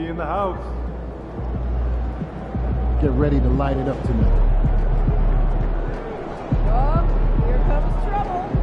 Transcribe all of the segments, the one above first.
in the house. Get ready to light it up tonight. Oh, here comes trouble.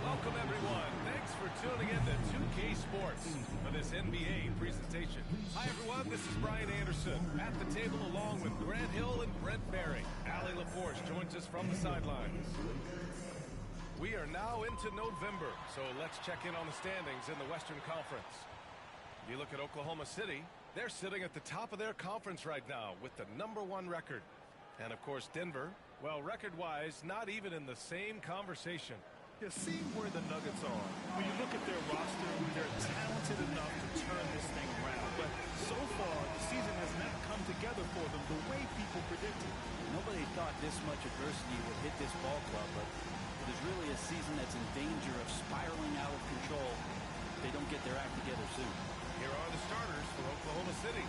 Welcome, everyone. Thanks for tuning in to 2K Sports for this NBA presentation. Hi, everyone. This is Brian Anderson at the table along with Grant Hill and Brent Berry. Allie LaForce joins us from the sidelines. We are now into November, so let's check in on the standings in the Western Conference. You look at Oklahoma City, they're sitting at the top of their conference right now with the #1 record. And, of course, Denver, well, record-wise, not even in the same conversation. You see where the Nuggets are. When you look at their roster, they're talented enough to turn this thing around. But so far, the season has not come together for them the way people predicted. Nobody thought this much adversity would hit this ball club, but it is really a season that's in danger of spiraling out of control if they don't get their act together soon. Here are the starters for Oklahoma City.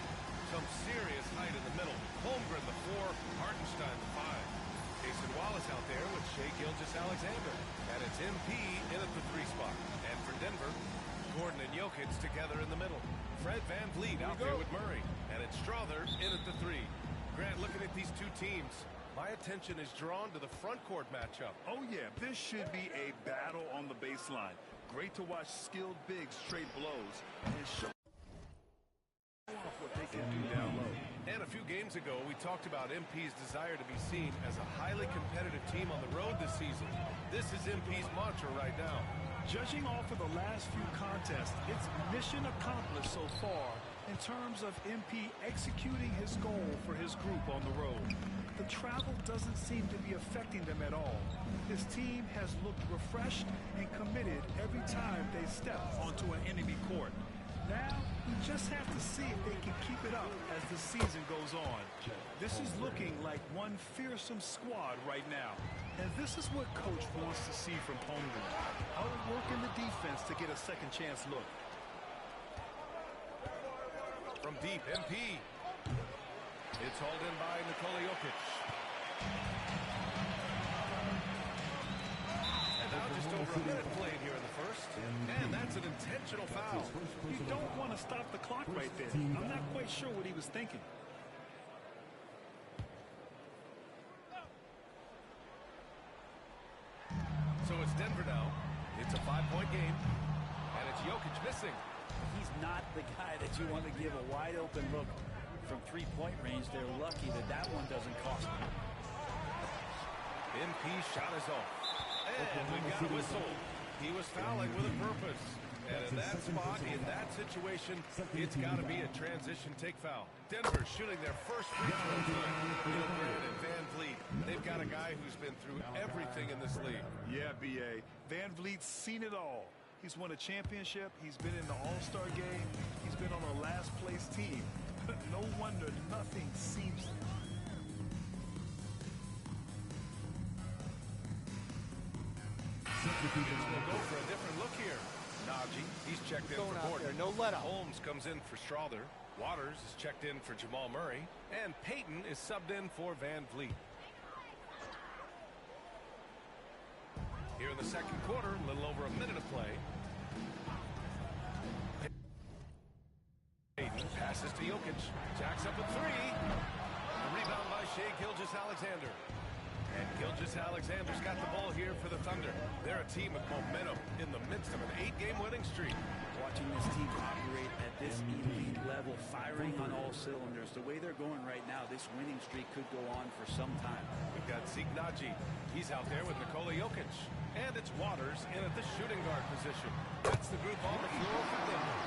Some serious height in the middle. Holmgren, the 4, Hartenstein, the 5. Jason Wallace out there with Shai Gilgeous-Alexander. And it's MP in at the 3 spot. And for Denver, Gordon and Jokic together in the middle. Fred VanVleet out there with Murray. And it's Strother in at the 3. Grant, looking at these two teams, my attention is drawn to the front court matchup. Oh, yeah, this should be a battle on the baseline. Great to watch skilled bigs trade blows and show off what they can do down low. And a few games ago, we talked about MP's desire to be seen as a highly competitive team on the road this season. This is MP's mantra right now. Judging off of the last few contests, it's mission accomplished so far in terms of MP executing his goal for his group on the road. The travel doesn't seem to be affecting them at all. His team has looked refreshed and committed every time they step onto an enemy court. Now, we just have to see if they can keep it up as the season goes on. This is looking like one fearsome squad right now. And this is what Coach wants to see from Holmgren. Outworking the defense to get a second chance look. From deep, MP. It's hauled in by Nikola Jokic. And now just over a minute played here in the first. And that's an intentional foul. You don't want to stop the clock right there. I'm not quite sure what he was thinking. So it's Denver now. It's a 5-point game. And it's Jokic missing. He's not the guy that you want to give a wide-open look from 3-point range. They're lucky that that one doesn't cost them. MP shot is off. And we got a whistle. He was fouling with a purpose. And in that spot, in that situation, it's got to be a transition take foul. Denver shooting their first free throw tonight. Gilbert and VanVleet. They've got a guy who's been through everything in this league. Yeah, B.A. VanVleet's seen it all. He's won a championship. He's been in the All-Star game. He's been on a last-place team. No wonder nothing seems... We'll go for a different look here. Najee, he's checked in for Gordon. No let up. Holmes comes in for Strother. Waters is checked in for Jamal Murray. And Payton is subbed in for VanVleet. Here in the second quarter, a little over a minute of play. Payton passes to Jokic. Jacks up a 3. The rebound by Shai Gilgeous-Alexander. And Gilgeous Alexander's got the ball here for the Thunder. They're a team with momentum in the midst of an 8-game winning streak. Watching this team operate at this elite level, firing on all cylinders. The way they're going right now, this winning streak could go on for some time. We've got Zeke Naji. He's out there with Nikola Jokic. And it's Waters in at the shooting guard position. That's the group on the floor for Denver.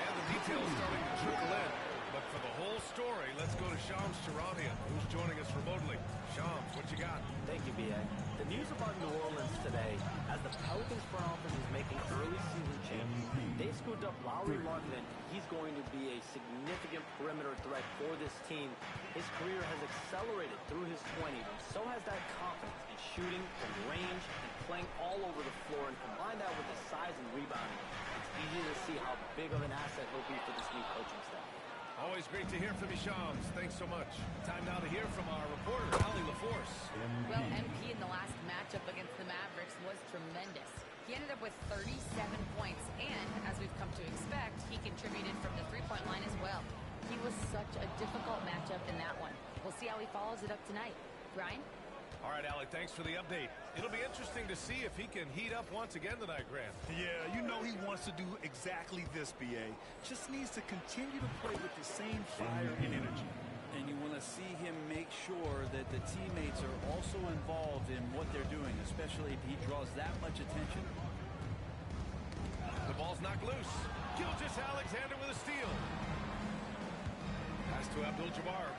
And the details starting to trickle in. But for the whole story, let's go to Shams Charania, who's joining us remotely. Shams, what you got? Thank you, B.A. The news about New Orleans today, as the Pelicans front office is making early season changes, they scooped up Lauri Markkanen. He's going to be a significant perimeter threat for this team. His career has accelerated through his 20s, and so has that confidence in shooting from range and playing all over the floor. And combine that with his size and rebounding, it's easy to see how big of an asset he'll be for this new coaching staff. Always great to hear from you, Shams. Thanks so much. Time now to hear from our reporter, Allie LaForce. Well, MP in the last matchup against the Mavericks was tremendous. He ended up with 37 points, and as we've come to expect, he contributed from the three-point line as well. He was such a difficult matchup in that one. We'll see how he follows it up tonight. Brian? All right, Allie, thanks for the update. It'll be interesting to see if he can heat up once again tonight, Grant. Yeah, you know he wants to do exactly this, B.A. Just needs to continue to play with the same fire and energy. And you want to see him make sure that the teammates are also involved in what they're doing, especially if he draws that much attention. The ball's knocked loose. Gilgeous Alexander with a steal. Pass to Abdul-Jabbar.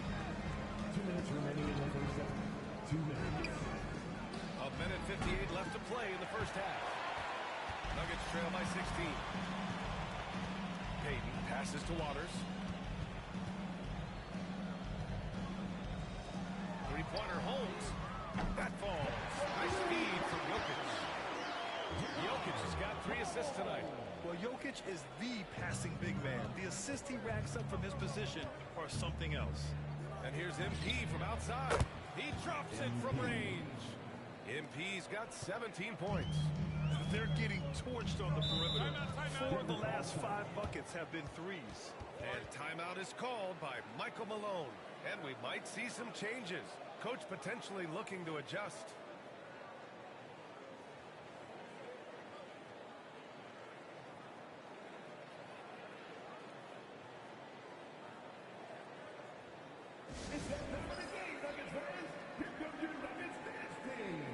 2 minutes remaining in the first half. 2 minutes. A minute 58 left to play in the first half. Nuggets trail by 16. Payton passes to Waters. Three-pointer Holmes. That falls. Nice speed from Jokic. Jokic has got 3 assists tonight. Well, Jokic is the passing big man. The assists he racks up from his position are something else. And here's MP from outside. He drops it from range. MP's got 17 points. They're getting torched on the perimeter. 4 of the last 5 buckets have been threes. And timeout is called by Michael Malone. And we might see some changes. Coach potentially looking to adjust. It's that time of the game, Nuggets fans. Here comes your Nuggets dance team.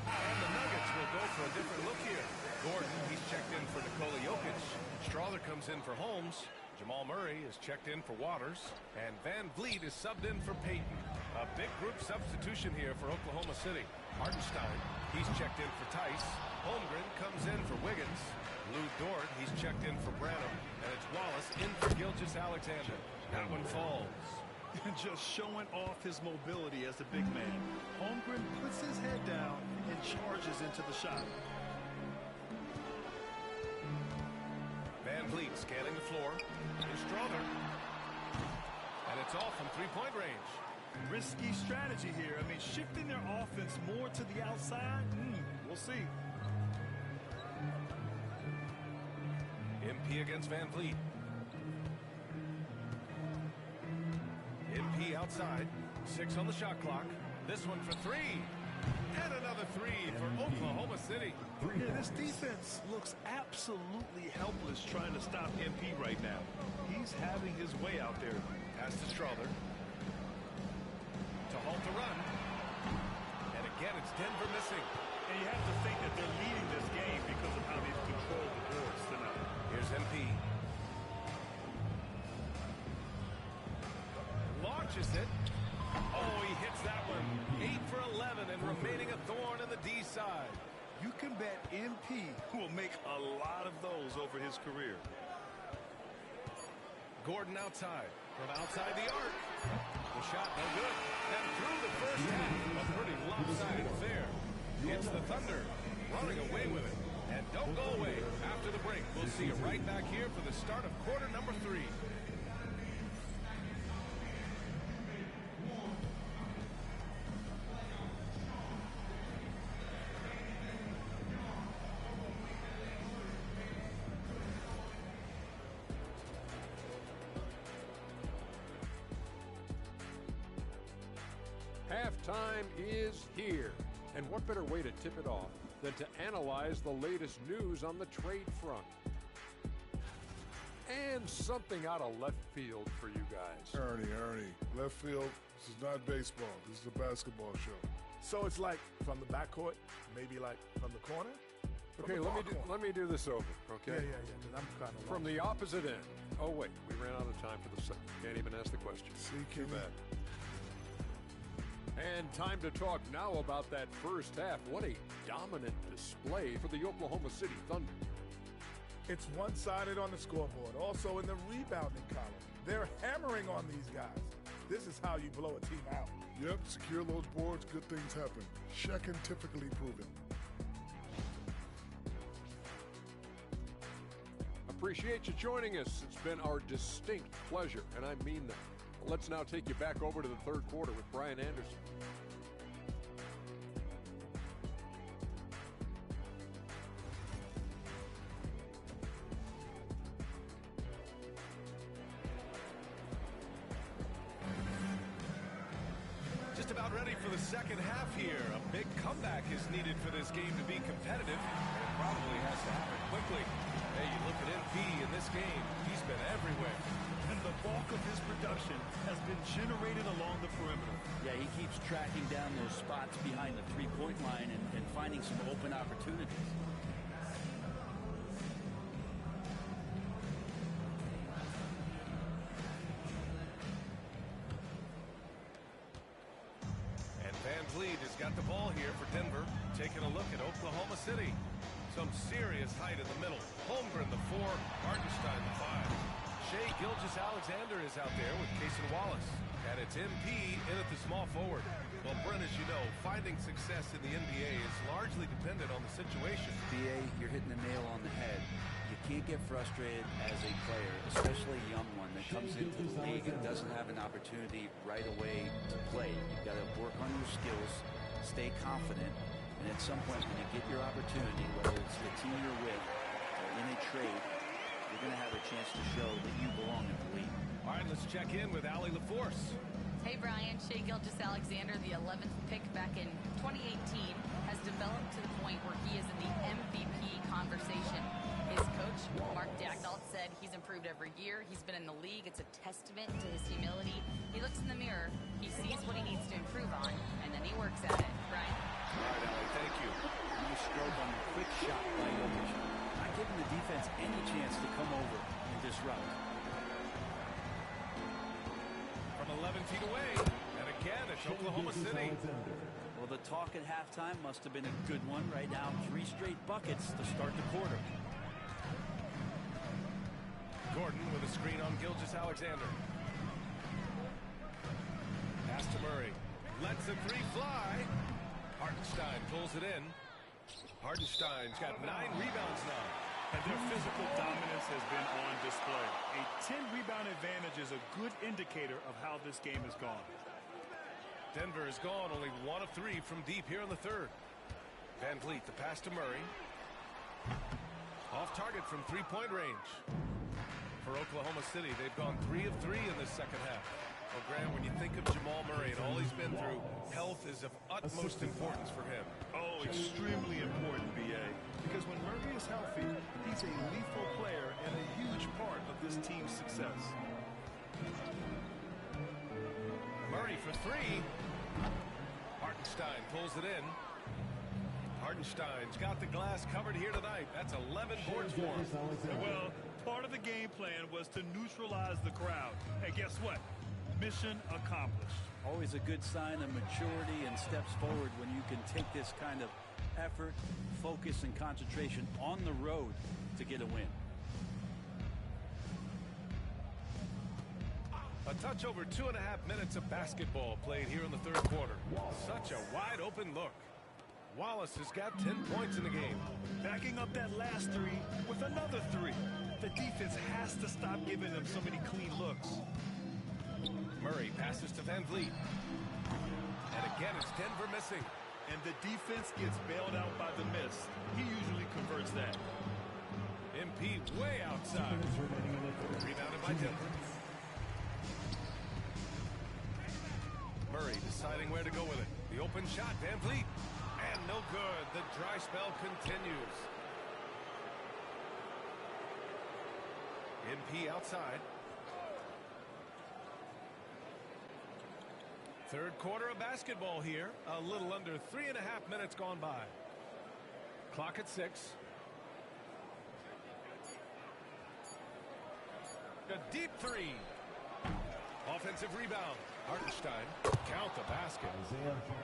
And the Nuggets will go for a different look here. Gordon, he's checked in for Nikola Jokic. Strother comes in for Holmes. Jamal Murray is checked in for Waters. And Van Vliet is subbed in for Payton. A big group substitution here for Oklahoma City. Hartenstein, he's checked in for Tice. Holmgren comes in for Wiggins. Lou Dort, he's checked in for Branham. And it's Wallace in for Gilgeous Alexander. That one falls. Just showing off his mobility as a big man. Holmgren puts his head down and charges into the shot. Van Vliet scanning the floor. Here's Strother. And it's off from three-point range. Risky strategy here. I mean, shifting their offense more to the outside, we'll see. MP against Van Vliet. MP outside. 6 on the shot clock. This one for 3. And another 3 for Oklahoma City. Yeah, this defense looks absolutely helpless trying to stop MP right now. He's having his way out there. Pass to Strother. To halt the run. And again, it's Denver missing. And you have to think that they're leading this game because of how they've controlled the boards tonight. Here's MP. Launches it. Oh, he hits that one. 8 for 11 and remaining a thorn in the D side. You can bet MP will make a lot of those over his career. Gordon outside. From outside the arc. The shot no good. And through the first half, a pretty lopsided affair. It's the Thunder running away with it. And don't go away. After the break, we'll see you right back here for the start of quarter number 3. time is here. And what better way to tip it off than to analyze the latest news on the trade front? And something out of left field for you guys. Ernie, left field, this is not baseball. This is a basketball show. So it's like from the backcourt, maybe like from the corner? Okay, let me do this over, okay? Yeah, because I'm kind of From the opposite end. Oh, wait, we ran out of time for the second. Can't even ask the question. See, Too bad. And time to talk now about that first half. What a dominant display for the Oklahoma City Thunder. It's one-sided on the scoreboard. Also in the rebounding column. They're hammering on these guys. This is how you blow a team out. Yep, secure those boards, good things happen. Shekin typically proven. Appreciate you joining us. It's been our distinct pleasure, and I mean that. Let's now take you back over to the third quarter with Brian Anderson. Just about ready for the second half here. A big comeback is needed for this game to be competitive, and it probably has to happen quickly. Hey, you look at MP in this game, he's been everywhere. And the bulk of his production has been generated along the perimeter. Yeah, he keeps tracking down those spots behind the three-point line and finding some open opportunities. And Van Vliet has got the ball here for Denver. Taking a look at Oklahoma City. Some serious height in the middle. Holmgren, the 4. Hartenstein, the 5. Shai Gilgeous-Alexander is out there with Cason Wallace. And it's MP in at the small forward. Well, Brent, as you know, finding success in the NBA is largely dependent on the situation. BA, you're hitting the nail on the head. You can't get frustrated as a player, especially a young one that comes into the league and doesn't have an opportunity right away to play. You've got to work on your skills, stay confident, and at some point when you get your opportunity, whether it's the team you're with or in a trade, you're going to have a chance to show that you belong in the league. All right, let's check in with Allie LaForce. Hey, Brian. Shai Gilgeous-Alexander, the 11th pick back in 2018, has developed to the point where he is in the MVP conversation. His coach, Mark Daignault, said he's improved every year. He's been in the league. It's a testament to his humility. He looks in the mirror, he sees what he needs to improve on, and then he works at it. Brian? All right, Allie, thank you. Nice stroke on the quick shot by Jokic. Not giving the defense any chance to come over and disrupt. From 11 feet away, and again, it's Oklahoma City. Well, the talk at halftime must have been a good one. Right now, 3 straight buckets to start the quarter. Gordon with a screen on Gilgeous-Alexander. Pass to Murray. Lets a 3 fly. Hartenstein pulls it in. Hartenstein's got 9 rebounds now. And their physical dominance has been on display. A 10-rebound advantage is a good indicator of how this game has gone. Denver has gone only 1 of 3 from deep here in the third. Van Vliet, the pass to Murray. Off target from 3-point range. For Oklahoma City, they've gone 3 of 3 in this second half. Well, Graham, when you think of Jamal Murray and all he's been through, health is of utmost importance for him. Oh, extremely important, BA. Because when Murray is healthy, he's a lethal player and a huge part of this team's success. Murray for 3. Hartenstein pulls it in. Hartenstein's got the glass covered here tonight. That's 11 boards for him. Well, part of the game plan was to neutralize the crowd. And guess what? Mission accomplished. Always a good sign of maturity and steps forward when you can take this kind of effort, focus, and concentration on the road to get a win. A touch over 2.5 minutes of basketball played here in the third quarter. Such a wide open look. Wallace has got 10 points in the game. Backing up that last 3 with another 3. The defense has to stop giving them so many clean looks. Murray passes to Van Vliet. And again, it's Denver missing. And the defense gets bailed out by the miss. He usually converts that. MP way outside. Rebounded by Denver. Murray deciding where to go with it. The open shot, Van Vliet. And no good. The dry spell continues. MP outside. Third quarter of basketball here. A little under 3.5 minutes gone by. Clock at 6. A deep three. Offensive rebound. Hartenstein. Count the basket.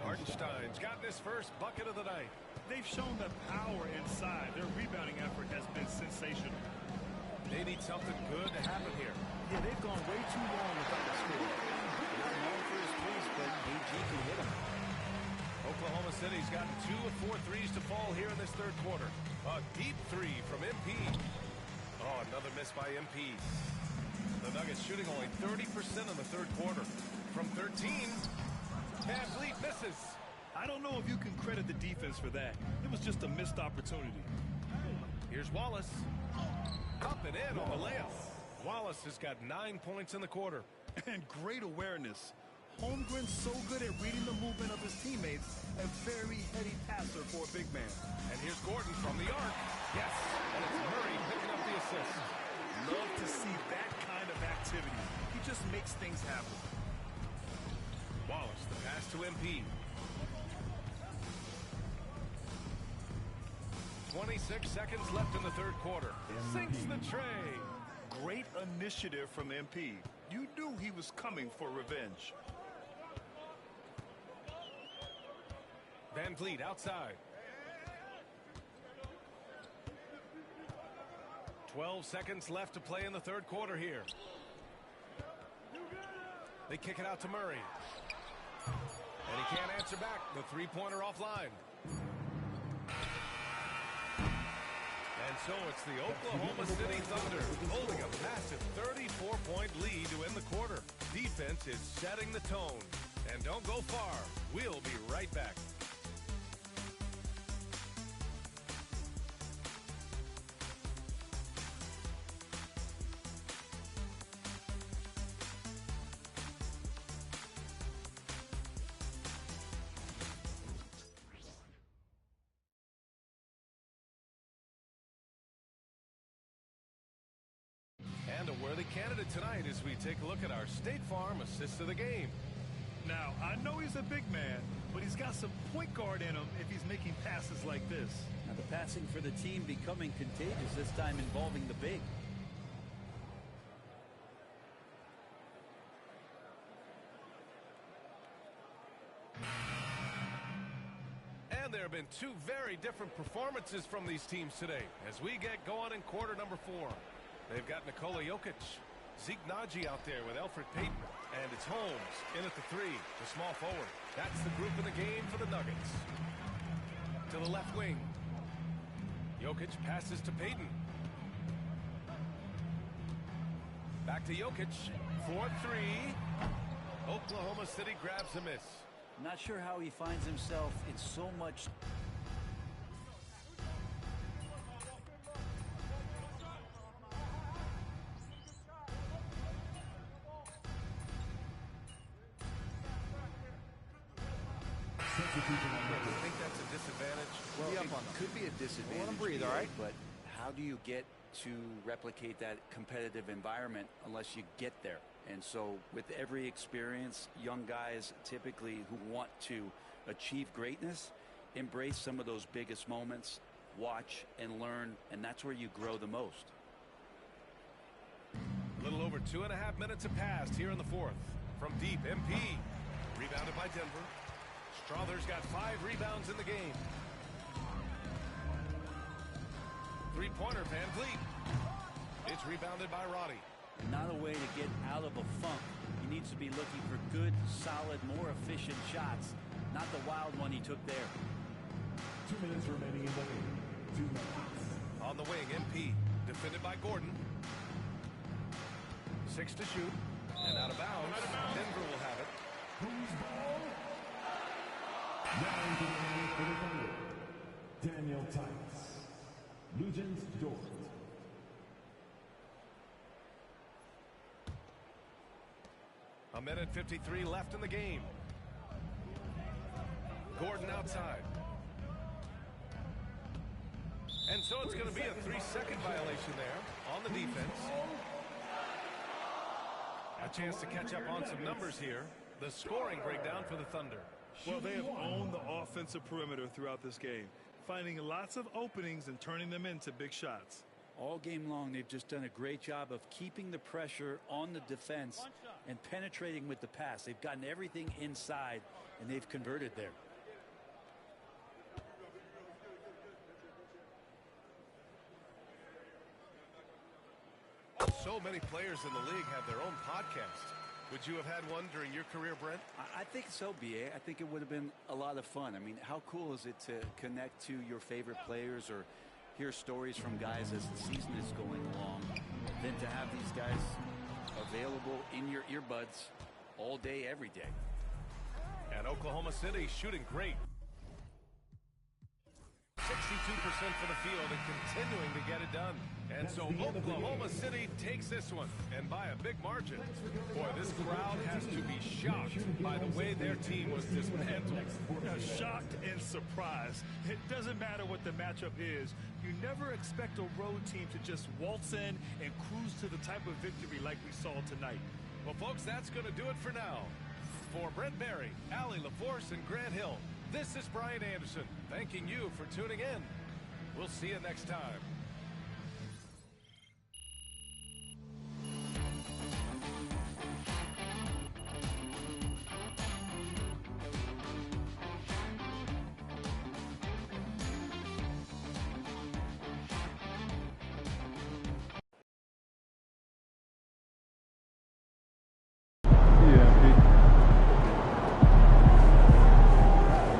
Hartenstein's gotten his first bucket of the night. They've shown the power inside. Their rebounding effort has been sensational. They need something good to happen here. Yeah, they've gone way too long without a score. Not known for his threes, but AG can hit them. Oklahoma City's gotten 2 of 4 threes to fall here in this third quarter. A deep three from MP. Oh, another miss by MP. The Nuggets shooting only 30% in the third quarter. From 13, Van Vliet misses. I don't know if you can credit the defense for that. It was just a missed opportunity. Here's Wallace. Up and in on the layup. Wallace has got 9 points in the quarter. And great awareness. Holmgren's so good at reading the movement of his teammates. A very heady passer for a big man. And here's Gordon from the arc. Yes, and it's Murray picking up the assist. Love to see that kind of activity. He just makes things happen. Wallace, the pass to MP. 26 seconds left in the third quarter. Sinks the tray. Great initiative from MP. You knew he was coming for revenge. Van Vliet outside. 12 seconds left to play in the third quarter here. They kick it out to Murray. And he can't answer back. The three-pointer offline. And so it's the Oklahoma City Thunder holding a massive 34-point lead to end the quarter. Defense is setting the tone. And don't go far. We'll be right back. And a worthy candidate tonight as we take a look at our State Farm assist of the game. Now, I know he's a big man, but he's got some point guard in him if he's making passes like this. Now the passing for the team becoming contagious, this time involving the big. And there have been two very different performances from these teams today as we get going in quarter number 4. They've got Nikola Jokic, Zeke Naji out there with Elfrid Payton, and it's Holmes in at the 3, the small forward. That's the group in the game for the Nuggets. To the left wing. Jokic passes to Payton. Back to Jokic. 4-3. Oklahoma City grabs a miss. Not sure how he finds himself in so much. I think that's a disadvantage. Well, it could be a disadvantage. Let him breathe, all right? But how do you get to replicate that competitive environment unless you get there? And so with every experience, young guys typically who want to achieve greatness, embrace some of those biggest moments, watch and learn, and that's where you grow the most. A little over 2.5 minutes have passed here in the fourth. From deep, MP. Rebounded by Denver. Strother's got 5 rebounds in the game. Three-pointer, Van Vliet. It's rebounded by Roddy. Not a way to get out of a funk. He needs to be looking for good, solid, more efficient shots. Not the wild one he took there. 2 minutes remaining in the game. 2 minutes. On the wing, MP. Defended by Gordon. 6 to shoot. And out of bounds. Denver will have it. Who's ball? Now into the game for the Thunder. Daniel Tice. Lugens Dort. A minute 53 left in the game. Gordon outside. And so it's going to be a 3-second violation there on the defense. A chance to catch up on some numbers here. The scoring breakdown for the Thunder. Well, they have owned the offensive perimeter throughout this game, finding lots of openings and turning them into big shots. All game long, they've just done a great job of keeping the pressure on the defense and penetrating with the pass. They've gotten everything inside, and they've converted there. So many players in the league have their own podcast. Would you have had one during your career, Brent? I think so, B.A. I think it would have been a lot of fun. I mean, how cool is it to connect to your favorite players or hear stories from guys as the season is going along, than to have these guys available in your earbuds all day, every day. And Oklahoma City shooting great. 62% for the field and continuing to get it done. And so Oklahoma City takes this one, and by a big margin. Boy, this crowd has to be shocked by the way their team was dismantled. Shocked and surprised. It doesn't matter what the matchup is. You never expect a road team to just waltz in and cruise to the type of victory like we saw tonight. Well, folks, that's going to do it for now. For Brent Barry, Allie LaForce, and Grant Hill, this is Brian Anderson, thanking you for tuning in. We'll see you next time.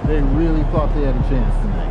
They really thought they had a chance tonight.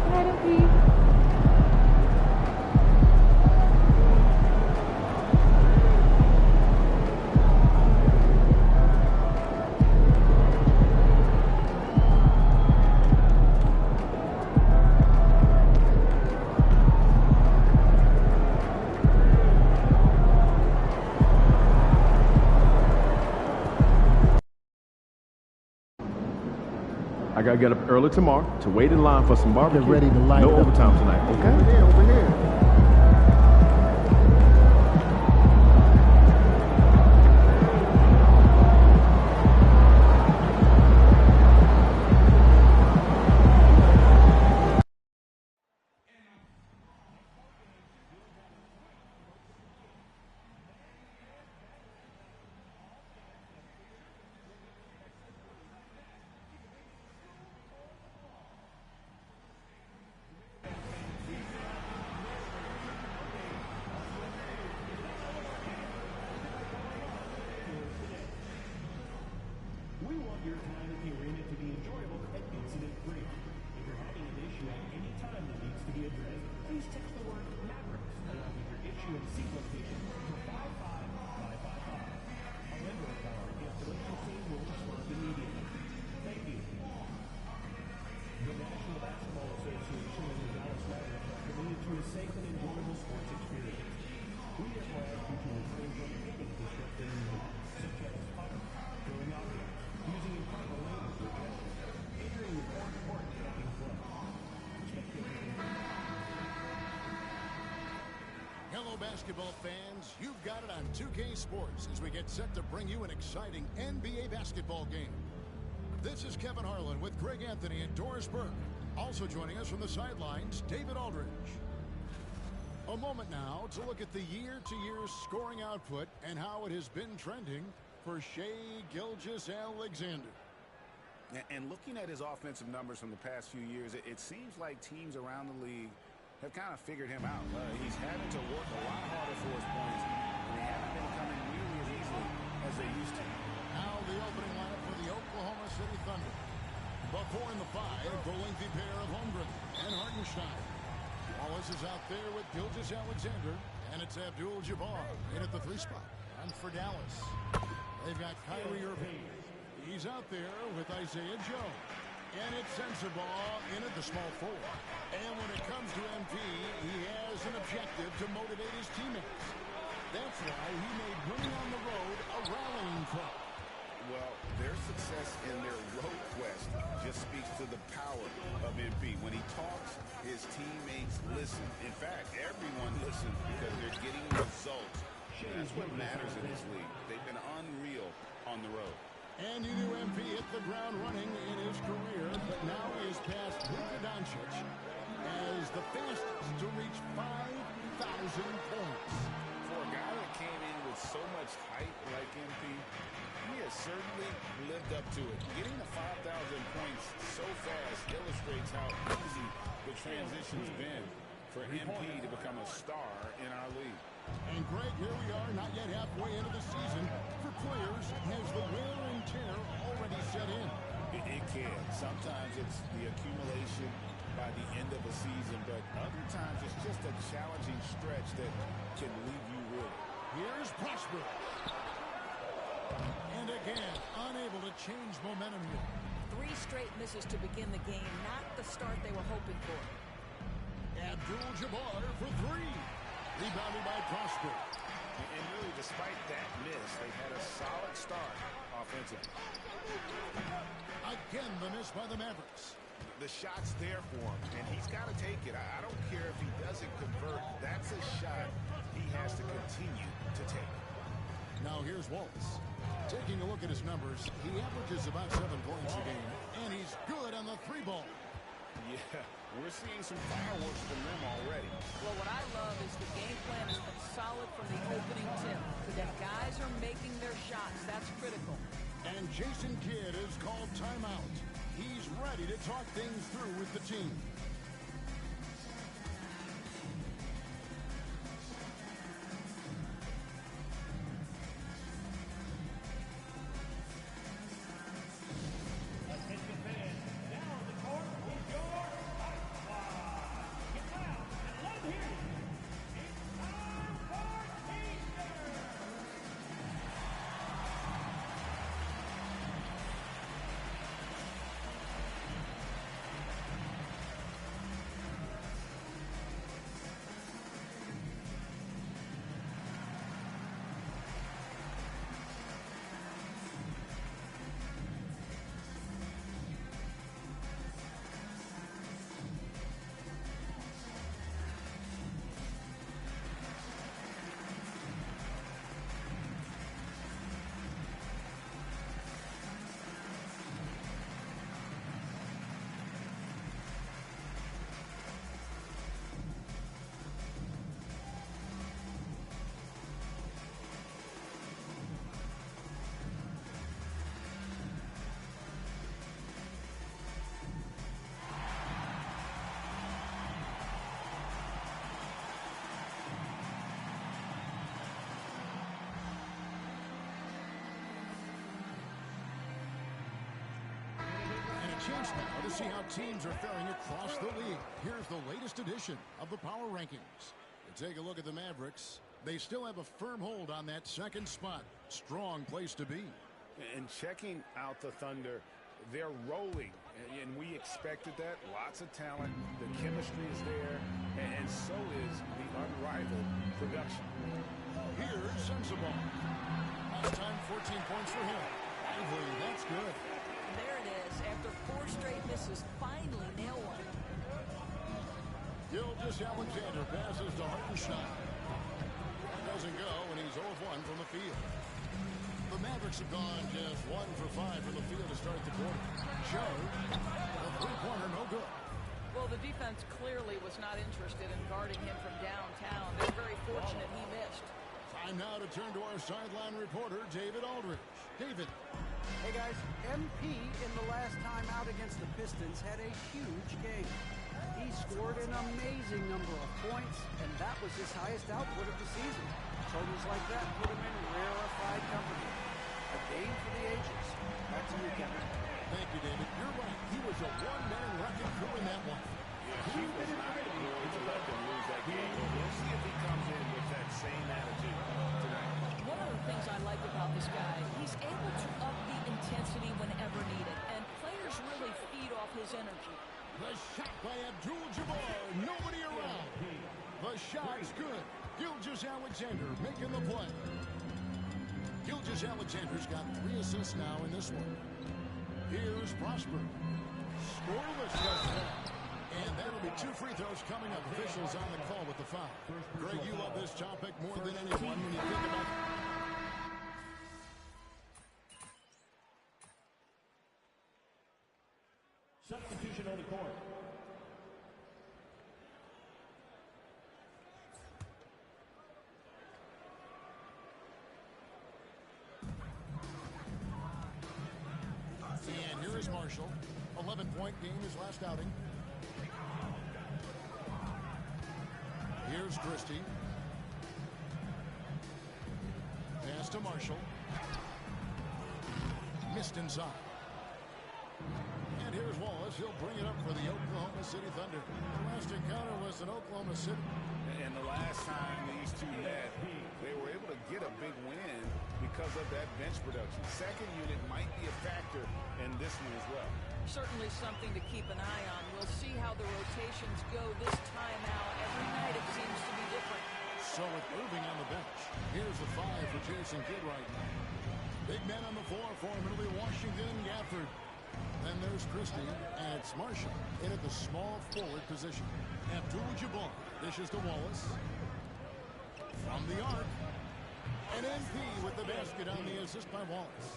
I gotta get up early tomorrow to wait in line for some barbecue. Get ready to light no it up. overtime tonight, okay? Over here. We want your time at the arena to be enjoyable and incident-free. If you're having an issue at any time that needs to be addressed, please text the word Mavericks along with your issue and seat location to 55555. A member of our installation team will respond immediately. Thank you. The National Basketball Association and the Dallas Mavericks are committed to a safe and enjoyable sports experience. We therefore ask you to refrain from any disrupting movements, such as fighting, throwing objects, using improper language or gestures, injuring the court, or tapping clubs. Hello, basketball fans. You've got it on 2K Sports as we get set to bring you an exciting NBA basketball game. This is Kevin Harlan with Greg Anthony and Doris Burke. Also joining us from the sidelines, David Aldridge. A moment now to look at the year-to-year scoring output and how it has been trending for Shai Gilgeous-Alexander. And looking at his offensive numbers from the past few years, it seems like teams around the league have kind of figured him out. He's having to work a lot harder for his points, and they haven't been coming nearly as easily as they used to. Now the opening lineup for the Oklahoma City Thunder. The 4 and the 5, the lengthy pair of Holmgren and Hartenstein. Wallace is out there with Gilgeous-Alexander, and it's Abdul-Jabbar in at the 3 spot. And for Dallas, they've got Kyrie Irving. He's out there with Isaiah Joe. And it's Sensabaugh in at the small 4. And when it comes to MP, he has an objective to motivate his teammates. That's why he made winning on the road a rallying cry. Well, their success in their road quest just speaks to the power of MP. When he talks, his teammates listen. In fact, everyone listens because they're getting results. That's what matters in this league. They've been unreal on the road. And you knew MP hit the ground running in his career, but now he has passed Luka Doncic as the fastest to reach 5,000 points. For a guy that came in with so much hype like MP, he has certainly lived up to it. Getting to 5,000 points so fast illustrates how easy the transition's been for MP to become a star in our league. And Greg, here we are, not yet halfway into the season. For players, has the wear and tear already set in? It can. Sometimes it's the accumulation by the end of a season, but other times it's just a challenging stretch that can leave you real. Here's Prosper. And again, unable to change momentum here. 3 straight misses to begin the game, not the start they were hoping for. Abdul-Jabbar for 3. Rebounded by Prosper. And really, despite that miss, they've had a solid start offensively. Again, the miss by the Mavericks. The shot's there for him, and he's got to take it. I don't care if he doesn't convert. That's a shot he has to continue to take. Now here's Wallace. Taking a look at his numbers, he averages about 7 points a game, and he's good on the 3-ball. Yeah, we're seeing some fireworks from them already. Well, what I love is the game plan has been solid from the opening tip. The guys are making their shots. That's critical. And Jason Kidd is called timeout. He's ready to talk things through with the team. Chance now to see how teams are faring across the league. Here's the latest edition of the Power Rankings. To take a look at the Mavericks, they still have a firm hold on that second spot. Strong place to be. And checking out the Thunder, they're rolling, and we expected that. Lots of talent, the chemistry is there, and so is the unrivaled production. Here's Sensabaugh. Last time, 14 points for him. Lively, that's good. There it is. After 4 straight misses, finally nail one. Gilgeous-Alexander passes to Hartenstein. That doesn't go, and he's 0 of 1 from the field. The Mavericks have gone just 1 for 5 from the field to start the quarter. Joe, a 3-pointer, no good. Well, the defense clearly was not interested in guarding him from downtown. They're very fortunate he missed. Time now to turn to our sideline reporter, David Aldridge. David. Hey, guys. MP in the last time out against the Pistons had a huge game. He scored an amazing number of points, and that was his highest output of the season. Totals like that put him in rarefied company. A game for the ages. Back to you, Kevin. Thank you, David. You're right. He was a one-man wrecking crew in that one. Yeah, he was not going to let them lose that game. We'll see if he comes in with that same attitude tonight. One of the things I like about this guy, he's able to up the intensity whenever needed, and players really feed off his energy. The shot by Abdul-Jabbar. Nobody around. The shot's good. Gilgeous-Alexander making the play. Gilgeous Gilgeous-Alexander's got 3 assists now in this one. Here's Prosper. Scoreless touchdown. And that'll be 2 free throws coming up. Officials on the call with the foul. Greg, you love this topic more than anyone when you think about substitution on the court. And here is Marshall. 11-point game his last outing. Here's Christie. Pass to Marshall. Missed inside. And here's Wallace. He'll bring it up for the Oklahoma City Thunder. The last encounter was in Oklahoma City. And the last time these two met, they were able to get a big win because of that bench production. Second unit might be a factor in this one as well. Certainly something to keep an eye on. We'll see how the rotations go this time out. Every night it seems to be different. So with Irving on the bench, here's the 5 for Jason Kidd right now. Big men on the floor for him. It'll be Washington and Gafford. Then there's Christie, and it's Marshall in at the small forward position. Abdul-Jabbar dishes to Wallace. From the arc. And MP with the basket on the assist by Wallace.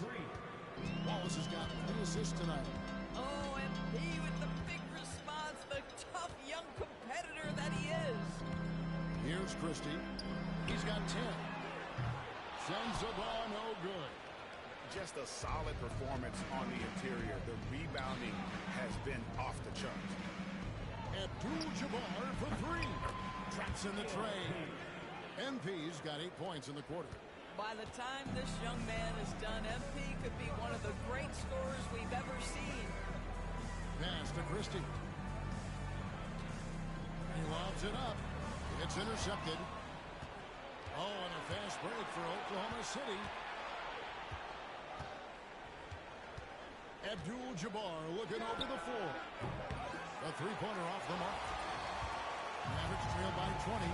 Wallace has got 3 assists tonight. Oh, MP with the big response, the tough young competitor that he is. Here's Christie. He's got 10. Sends the ball no good. Just a solid performance on the interior. The rebounding has been off the charts. Abdul-Jabbar for 3. Traps in the tray. MP's got 8 points in the quarter. By the time this young man is done, MP could be one of the great scorers we've ever seen. Pass to Christie. He lobs it up. It's intercepted. Oh, and a fast break for Oklahoma City. Abdul-Jabbar looking over the floor. A 3-pointer off the mark. Mavericks trail by 20.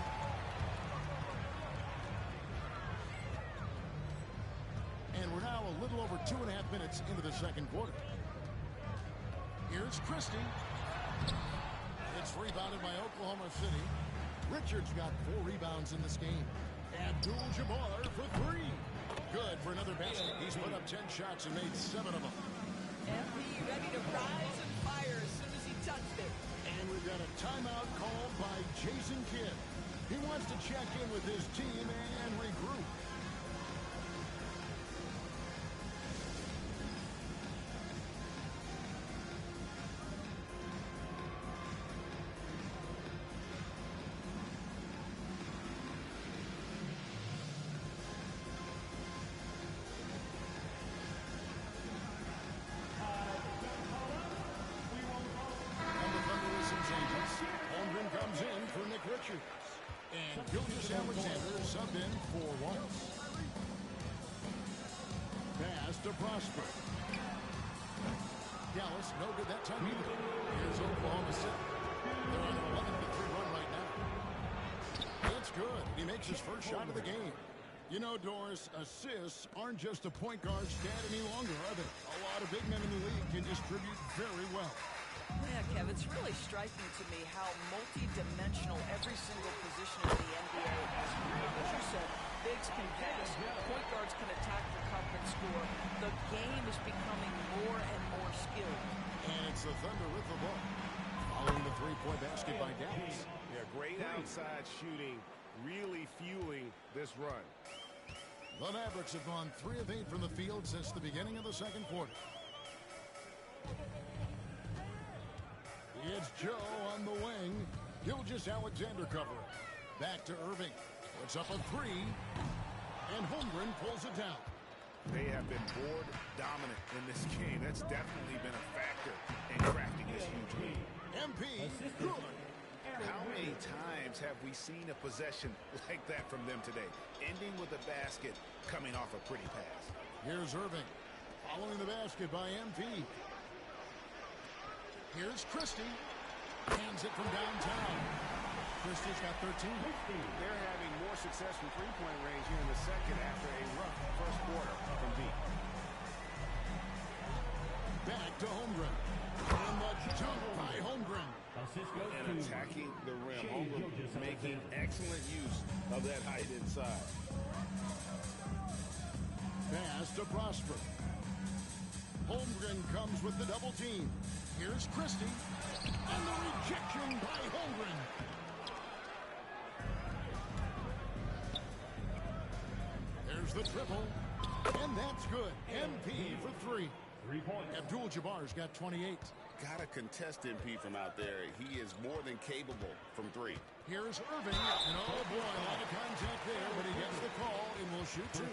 And we're now a little over 2.5 minutes into the second quarter. Here's Christie. It's rebounded by Oklahoma City. Richards got 4 rebounds in this game. Abdul-Jabbar for 3. Good for another basket. He's put up 10 shots and made 7 of them. MP ready to rise and fire as soon as he touched it. And we've got a timeout called by Jason Kidd. He wants to check in with his team and regroup. And Gilgeous-Alexander subbed in for once. Pass to Prosper. Dallas, no good that time either. Here's Oklahoma City. They're on an 11-3 run right now. That's good. He makes his first shot of the game. You know, Doris, assists aren't just a point guard stat any longer, are they? A lot of big men in the league can distribute very well. Yeah, Kev, it's really striking to me how multi-dimensional every single position in the NBA is. As you said, bigs can pass, point guards can attack the cup and score. The game is becoming more and more skilled. And it's the Thunder with the ball. Following the 3-point basket by Dallas. Yeah, great outside shooting, really fueling this run. The Mavericks have gone 3 of 8 from the field since the beginning of the second quarter. It's Joe on the wing. Gilgeous-Alexander covering. Back to Irving. Puts up a 3. And Holmgren pulls it down. They have been board dominant in this game. That's definitely been a factor in crafting this huge lead. MP, good. How many times have we seen a possession like that from them today? Ending with a basket, coming off a pretty pass. Here's Irving. Following the basket by MP. Here's Christie. Hands it from downtown. Christie's got 13. They're having more success from three-point range here in the second after a rough first quarter. to Holmgren. And the jump by Holmgren. And attacking the rim. Holmgren making excellent use of that height inside. Pass to Prosper. Holmgren comes with the double team. Here's Christie. And the rejection by Holmgren. There's the triple. And that's good. MP for 3. 3 points. Abdul-Jabbar's got 28. Got to contest MP from out there. He is more than capable from 3. Here's Irving. And oh boy, a lot of contact there, but he gets the call and will shoot 2.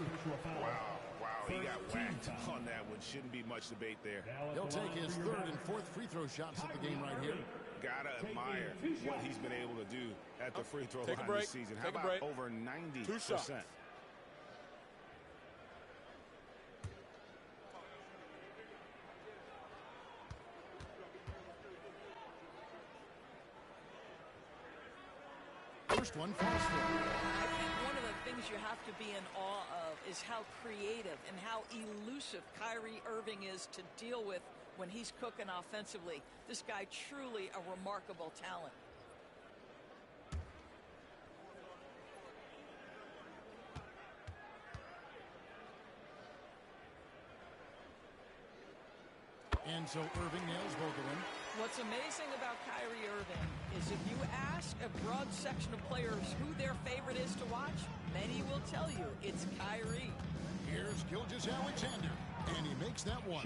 Wow. He got whacked on that one. Shouldn't be much debate there. He'll take his 3rd and 4th free throw shots of the game right here. Gotta admire what he's been able to do at the free throw line this season. How about over 90%? 2 shots. First one falls for. I think one of the things you have to be in awe of is how creative and how elusive Kyrie Irving is to deal with when he's cooking offensively. This guy truly a remarkable talent. And so Irving nails both of them. What's amazing about Kyrie Irving is if you ask a broad section of players who their favorite is to watch, many will tell you it's Kyrie. Here's Gilgeous-Alexander, and he makes that one.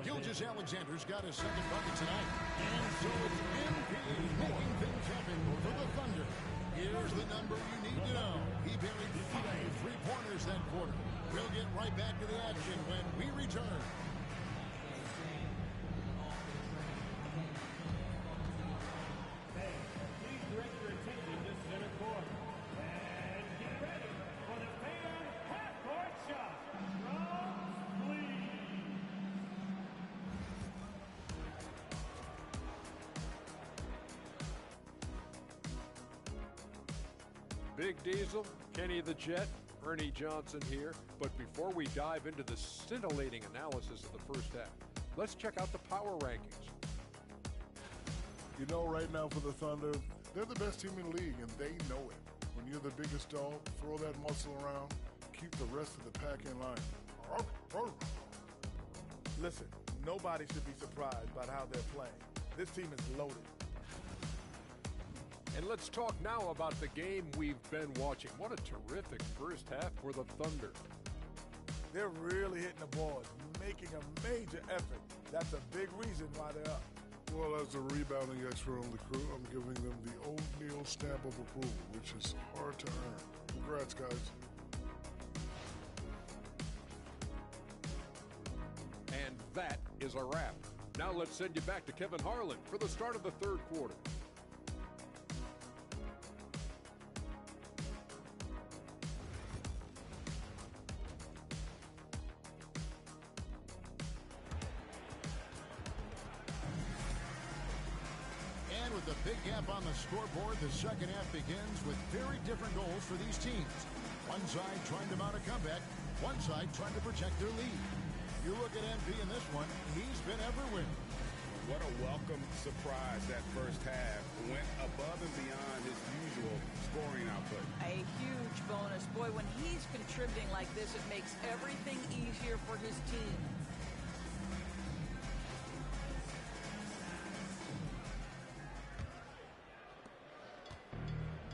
Gilgeous-Alexander's got his 2nd bucket tonight. And so it's MP making things happen for the Thunder. Here's the number you need to know. He buried 5 3-pointers that quarter. We'll get right back to the action when we return. Big Diesel, Kenny the Jet, Ernie Johnson here. But before we dive into the scintillating analysis of the first half, let's check out the power rankings. You know, right now for the Thunder, they're the best team in the league, and they know it. When you're the biggest dog, throw that muscle around, keep the rest of the pack in line. Listen, nobody should be surprised by how they're playing. This team is loaded. And let's talk now about the game we've been watching. What a terrific first half for the Thunder. They're really hitting the boards, making a major effort. That's a big reason why they're up. Well, as a rebounding expert on the crew, I'm giving them the O'Neal stamp of approval, which is hard to earn. Congrats, guys. And that is a wrap. Now let's send you back to Kevin Harlan for the start of the 3rd quarter. With the big gap on the scoreboard, the second half begins with very different goals for these teams. One side trying to mount a comeback, one side trying to protect their lead. You look at MP in this one, he's been everywhere. What a welcome surprise that first half. Went above and beyond his usual scoring output. A huge bonus. Boy, when he's contributing like this, it makes everything easier for his team.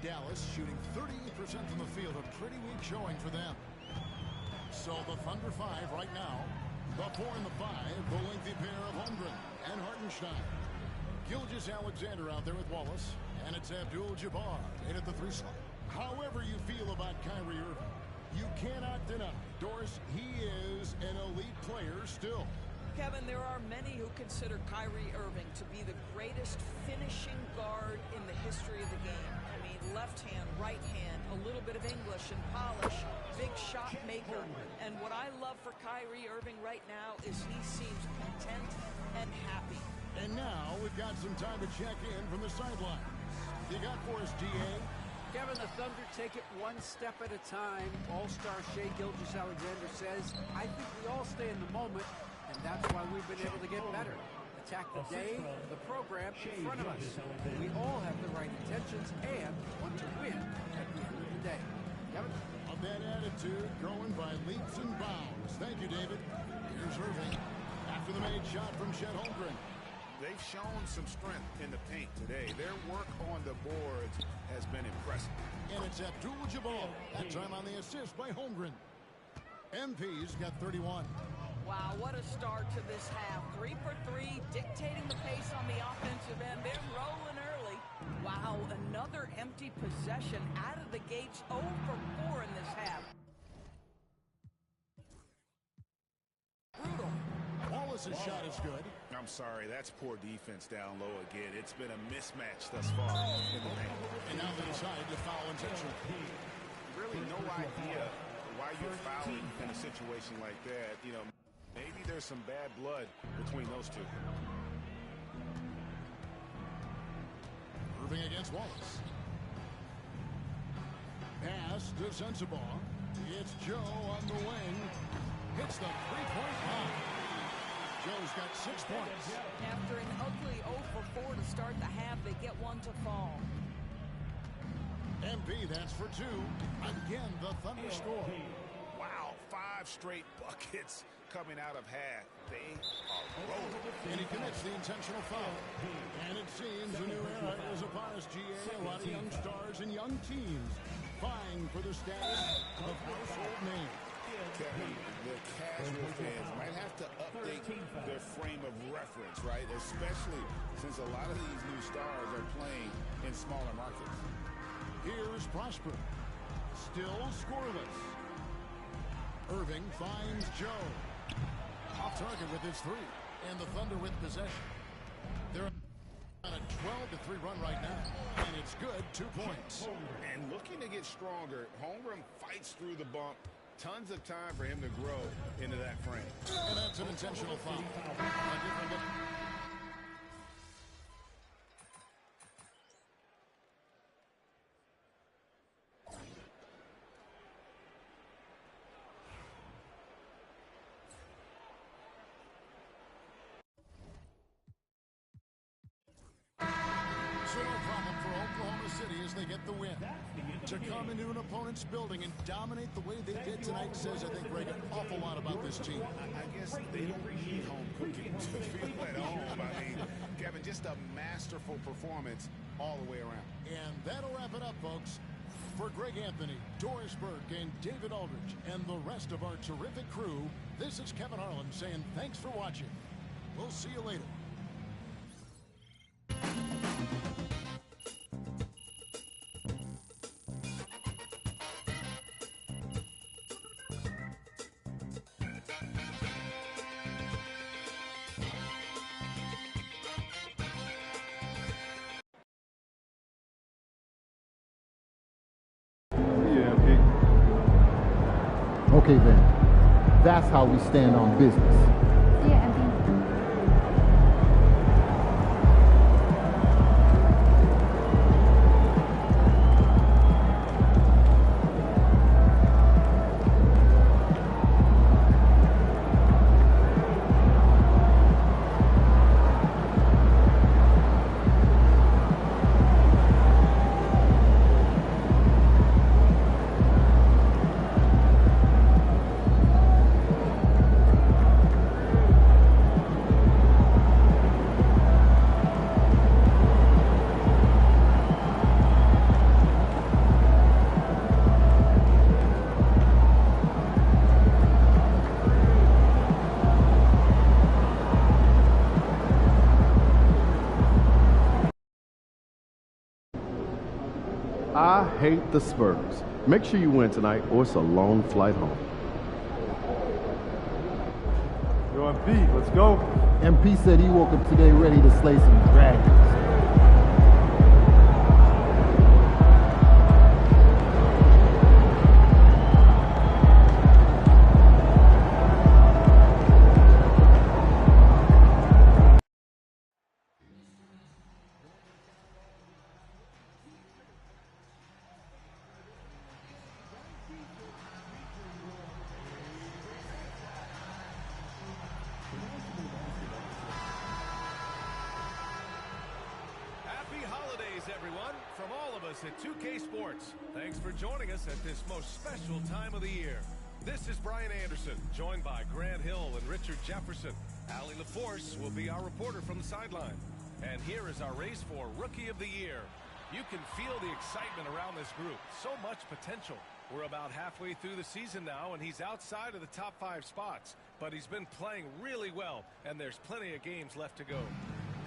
Dallas shooting 38% from the field, a pretty weak showing for them. So the Thunder 5 right now. The 4 and the 5, the lengthy pair of Holmgren and Hartenstein. Gilgeous-Alexander out there with Wallace, and it's Abdul-Jabbar in at the 3 slot. However you feel about Kyrie Irving, you cannot deny, Doris, he is an elite player still. Kevin, there are many who consider Kyrie Irving to be the greatest finishing guard in the history of the game. I mean, left hand, right hand, a little bit of English and polish, big shot maker. And what I love for Kyrie Irving right now is he seems content and happy. And now we've got some time to check in from the sideline. You got for us, DA? Kevin, the Thunder take it one step at a time. All-star Shai Gilgeous-Alexander says, I think we all stay in the moment and that's why we've been able to get better. Attack the day, the program in front of us. We all have the right intentions and want to win at the end of the day. Kevin? Of that attitude, growing by leaps and bounds. Thank you, David. Here's Irving. After the made shot from Chet Holmgren. They've shown some strength in the paint today. Their work on the boards has been impressive. And it's Abdul-Jabbar. That time on the assist by Holmgren. MP's got 31. Wow, what a start to this half. 3 for 3, dictating the pace on the offensive end. They're rolling early. Wow, another empty possession out of the gates. 0 for 4 in this half. Brutal. Wallace's shot is good. I'm sorry, that's poor defense down low again. It's been a mismatch thus far in the paint. And now they decide to foul intentionally. Really no idea why you're fouling in a situation like that. You know, maybe there's some bad blood between those two. Irving against Wallace. Pass to Sensabaugh. It's Joe on the wing. Hits the three-point line. Joe's got 6 points. After an ugly 0 for 4 to start the half, they get one to fall. MP, that's for 2. Again, the Thunder score. Wow, 5 straight buckets coming out of half. They are rolling. And he commits the intentional foul. And it seems a new era is upon us, GA. A lot of young stars and young teams vying for the status of household name. Kevin, the casual fans might have to update their frame of reference, right? Especially since a lot of these new stars are playing in smaller markets. Here's Prosper. Still scoreless. Irving finds Joe. Off target with his 3. And the Thunder with possession. They're on a 12-3 run right now. And it's good, 2 points. And looking to get stronger, Holmgren fights through the bump. Tons of time for him to grow into that frame. And that's an intentional foul. A different look. So no problem for Oklahoma City as they get the win. To come into an opponent's building and dominate the way they did tonight says, I think, Greg, an awful lot about this team. I guess they don't need home cooking to feel at home. I mean, Kevin, just a masterful performance all the way around. And that'll wrap it up, folks. For Greg Anthony, Doris Burke, and David Aldridge, and the rest of our terrific crew, this is Kevin Harlan saying thanks for watching. We'll see you later. Okay then, that's how we stand on business. Yeah, MP. I hate the Spurs. Make sure you win tonight or it's a long flight home. Yo, MP, let's go. MP said he woke up today ready to slay some dragons. holidays, everyone, from all of us at 2K Sports. Thanks for joining us at this most special time of the year. This is Brian Anderson, joined by Grant Hill and Richard Jefferson. Allie LaForce will be our reporter from the sideline. And here is our race for Rookie of the Year. You can feel the excitement around this group. So much potential. We're about halfway through the season now, and he's outside of the top 5 spots. But he's been playing really well, and there's plenty of games left to go.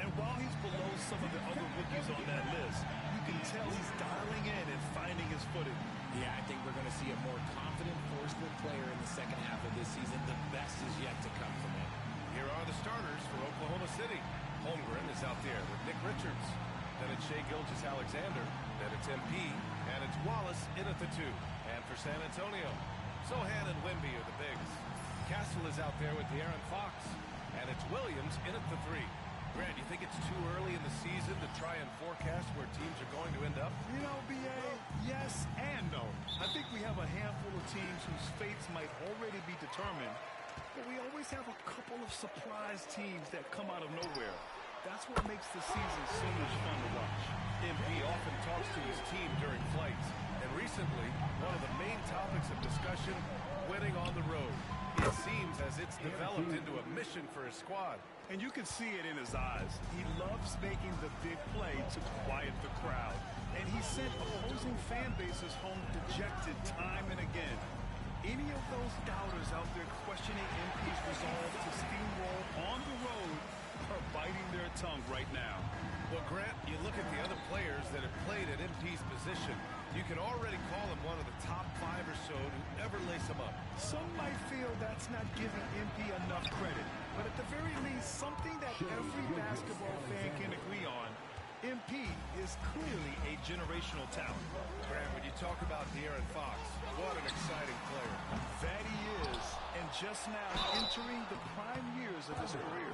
And while he's below some of the other rookies on that list, you can tell he's dialing in and finding his footing. Yeah, I think we're going to see a more confident, forceful player in the second half of this season. The best is yet to come from him. Here are the starters for Oklahoma City. Holmgren is out there with Nick Richards. Then it's Shai Gilgeous-Alexander. Then it's MP. And it's Wallace in at the 2. And for San Antonio, Sohan and Wemby are the bigs. Castle is out there with De'Aaron Fox. And it's Williams in at the 3. Grant, you think it's too early in the season to try and forecast where teams are going to end up? You know, B.A., yes and no. I think we have a handful of teams whose fates might already be determined, but we always have a couple of surprise teams that come out of nowhere. That's what makes the season so much fun to watch. MP often talks to his team during flights, and recently, one of the main topics of discussion, winning on the road. It seems as it's developed into a mission for his squad. And you can see it in his eyes. He loves making the big play to quiet the crowd. And he sent opposing fan bases home dejected time and again. Any of those doubters out there questioning MP's resolve to steamroll on the road are biting their tongue right now. Well, Grant, you look at the other players that have played at MP's position, you can already call him one of the top 5 or so to ever lace him up. Some might feel that's not giving MP enough credit, but at the very least, something that every basketball fan can agree on, MP is clearly a generational talent. Grant, when you talk about De'Aaron Fox, what an exciting player. That he is, and just now entering the prime years of his career.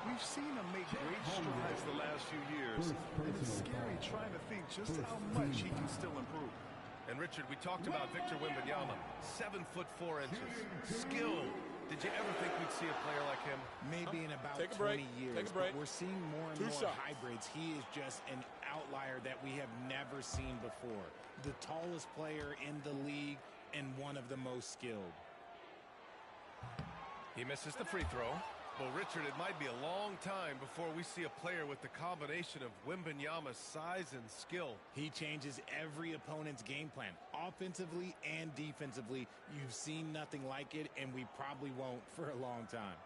We've seen him make great strides the last few years, and it's scary trying to think just how much he can still improve. And Richard, we talked about Victor Wembanyama, 7 foot 4 inches, skilled. Did you ever think we'd see a player like him? Maybe in about 20 years, but we're seeing more and more hybrids. He is just an outlier that we have never seen before. The tallest player in the league and one of the most skilled. He misses the free throw. Well, Richard, it might be a long time before we see a player with the combination of Wembanyama's size and skill. He changes every opponent's game plan, offensively and defensively. You've seen nothing like it, and we probably won't for a long time.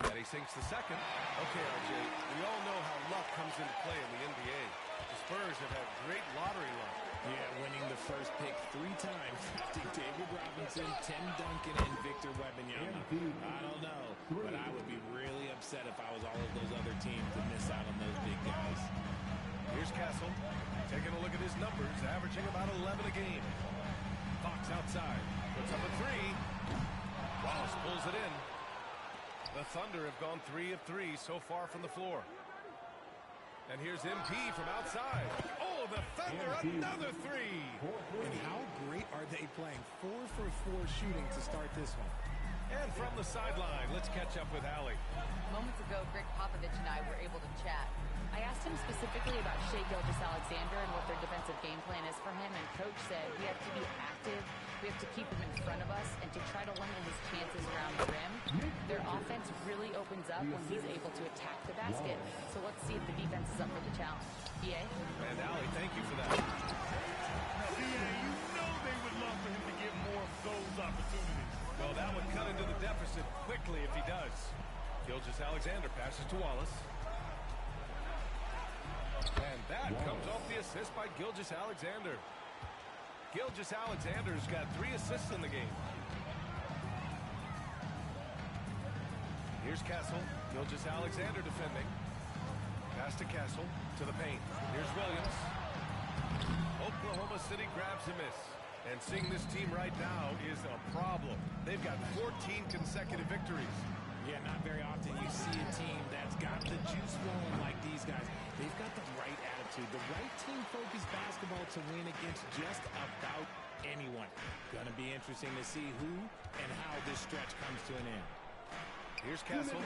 And he sinks the second. Okay, RJ, we all know how luck comes into play in the NBA. The Spurs have had great lottery luck. Yeah, winning the first pick 3 times, drafting David Robinson, Tim Duncan, and Victor Wembanyama. I don't know, but I would be really upset if I was all of those other teams to miss out on those big guys. Here's Castle, taking a look at his numbers, averaging about 11 a game. Fox outside, puts up a 3. Wallace pulls it in. The Thunder have gone 3 of 3 so far from the floor. And here's MP from outside. Oh, the Thunder, another 3. And how great are they playing? 4 for 4 shooting to start this one. And from the sideline, let's catch up with Allie. Moments ago, Greg Popovich and I were able to chat. I asked him specifically about Shai Gilgeous-Alexander and what their defensive game plan is for him, and Coach said we have to be active, we have to keep him in front of us, and to try to limit his chances around the rim. Their offense really opens up when he's able to attack the basket. So let's see if the defense is up for the challenge. B.A.? And Allie, thank you for that. Now, B.A., you know they would love for him to get more of those opportunities. Well, that would cut into the deficit quickly if he does. Gilgeous-Alexander passes to Wallace. And that comes off the assist by Gilgeous-Alexander. Gilgeous-Alexander's got 3 assists in the game. Here's Castle. Gilgeous-Alexander defending. Pass to Castle, to the paint. Here's Williams. Oklahoma City grabs a miss. And seeing this team right now is a problem. They've got 14 consecutive victories. Yeah, not very often you see a team that's got the juice flowing like these guys. They've got the right attitude, the right team-focused basketball to win against just about anyone. Gonna be interesting to see who and how this stretch comes to an end. Here's Castle.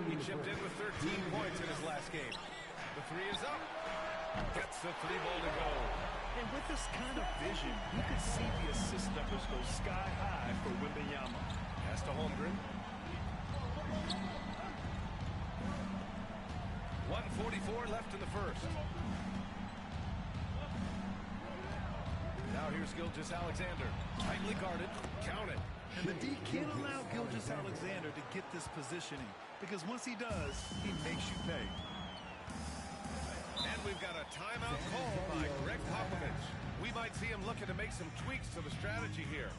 He chipped in with 13 points in his last game. The three is up. Gets the three ball to go. And with this kind of vision, you could see the assist numbers go sky high for Wembanyama. Pass to Holmgren. 1:44 left in the first. Now here's Gilgeous-Alexander. Tightly guarded. Count it. And the D can't allow Gilgeous-Alexander to get this positioning, because once he does, he makes you pay. And we've got a timeout call by Greg Popovich. We might see him looking to make some tweaks to the strategy here.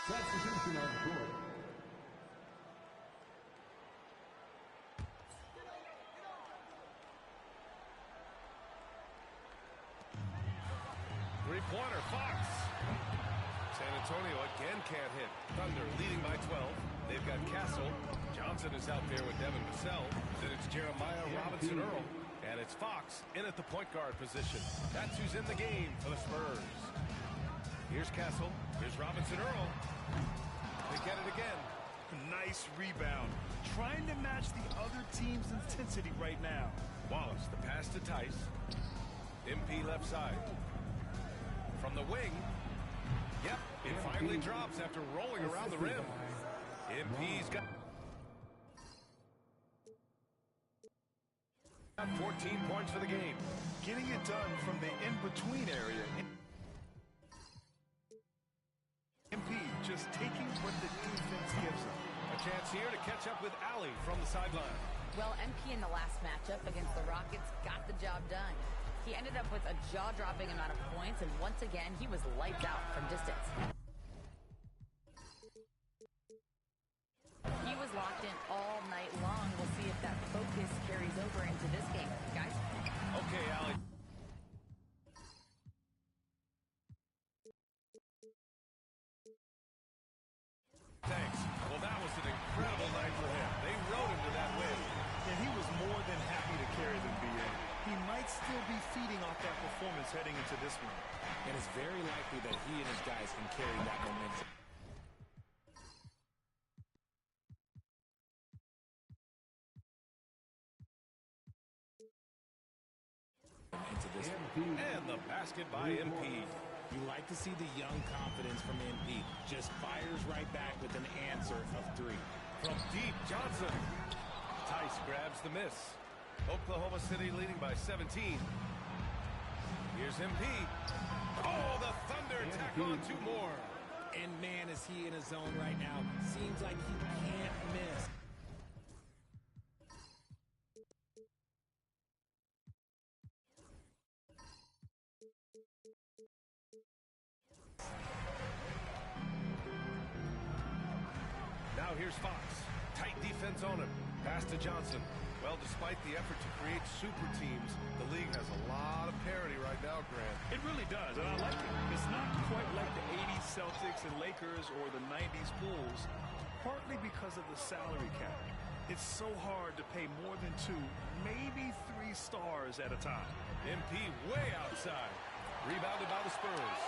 Substitution on the court. Three-pointer, Fox. San Antonio again can't hit. Thunder leading by 12. They've got Castle. Johnson is out there with Devin Vassell. Then it's Jeremiah Robinson-Earl. And it's Fox in at the point guard position. That's who's in the game for the Spurs. Here's Castle. Here's Robinson-Earl. They get it again. Nice rebound. Trying to match the other team's intensity right now. Wallace, the pass to Tice. MP left side. From the wing. Yep, it finally drops after rolling around the rim. MP's got 14 points for the game. Getting it done from the in-between area. MP just taking what the defense gives him. A chance here to catch up with Allie from the sideline. Well, MP in the last matchup against the Rockets got the job done. He ended up with a jaw-dropping amount of points, and once again, he was lights out from distance. He was locked in all night long. We'll see if that focus carries over into this game. Guys? Okay, Allie. Thanks. Well, that was an incredible night for him. They rode him to that win. And he was more than happy to carry them, BA. He might still be feeding off that performance heading into this one. And it's very likely that he and his guys can carry that momentum. Into this one. And the basket by MP. You like to see the young confidence from MP. Just fires right back with an answer of three. From deep, Johnson. Tice grabs the miss. Oklahoma City leading by 17. Here's MP. Oh, the Thunder tack on two more. And man, is he in a zone right now. Seems like he can't miss. Now here's Here's Fox. Tight defense on him. Pass to Johnson. Well, despite the effort to create super teams, the league has a lot of parity right now, Grant. It really does, and I like it. It's not quite like the 80s Celtics and Lakers or the 90s Bulls, partly because of the salary cap. It's so hard to pay more than 2, maybe 3 stars at a time. MP way outside. Rebounded by the Spurs.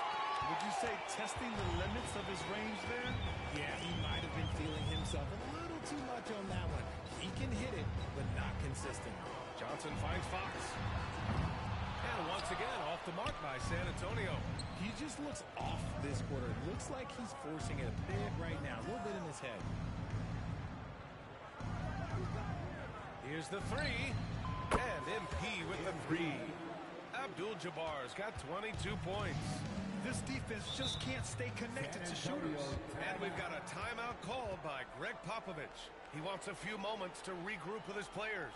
Would you say testing the limits of his range there? Yeah, he might have been feeling himself a little too much on that one. He can hit it, but not consistent. Johnson finds Fox. And once again, off the mark by San Antonio. He just looks off this quarter. It looks like he's forcing it a bit right now, a little bit in his head. Here's the 3. And MP with the 3. Abdul-Jabbar's got 22 points. This defense just can't stay connected to shooters. And we've got a timeout called by Greg Popovich. He wants a few moments to regroup with his players.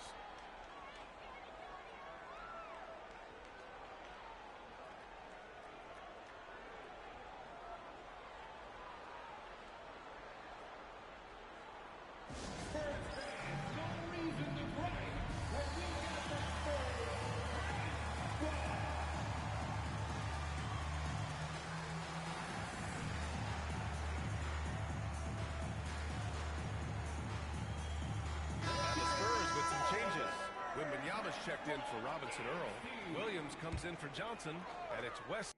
Checked in for Robinson Earl. Williams comes in for Johnson, and it's West.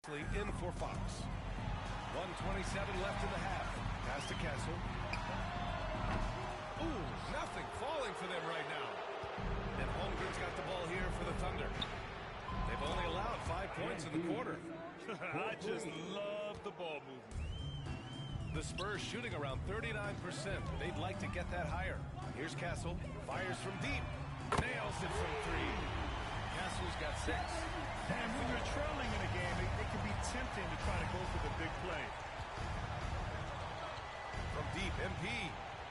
In for Fox. 1:27 left in the half. Pass to Castle. Ooh, nothing falling for them right now. And Holmgren's got the ball here for the Thunder. They've only allowed 5 points in the quarter. I just love the ball movement. The Spurs shooting around 39%. They'd like to get that higher. Here's Castle. Fires from deep. Nails it from 3. Castle's got 6. And when you're trailing in a game, it can be tempting to try to go for the big play. From deep, MP.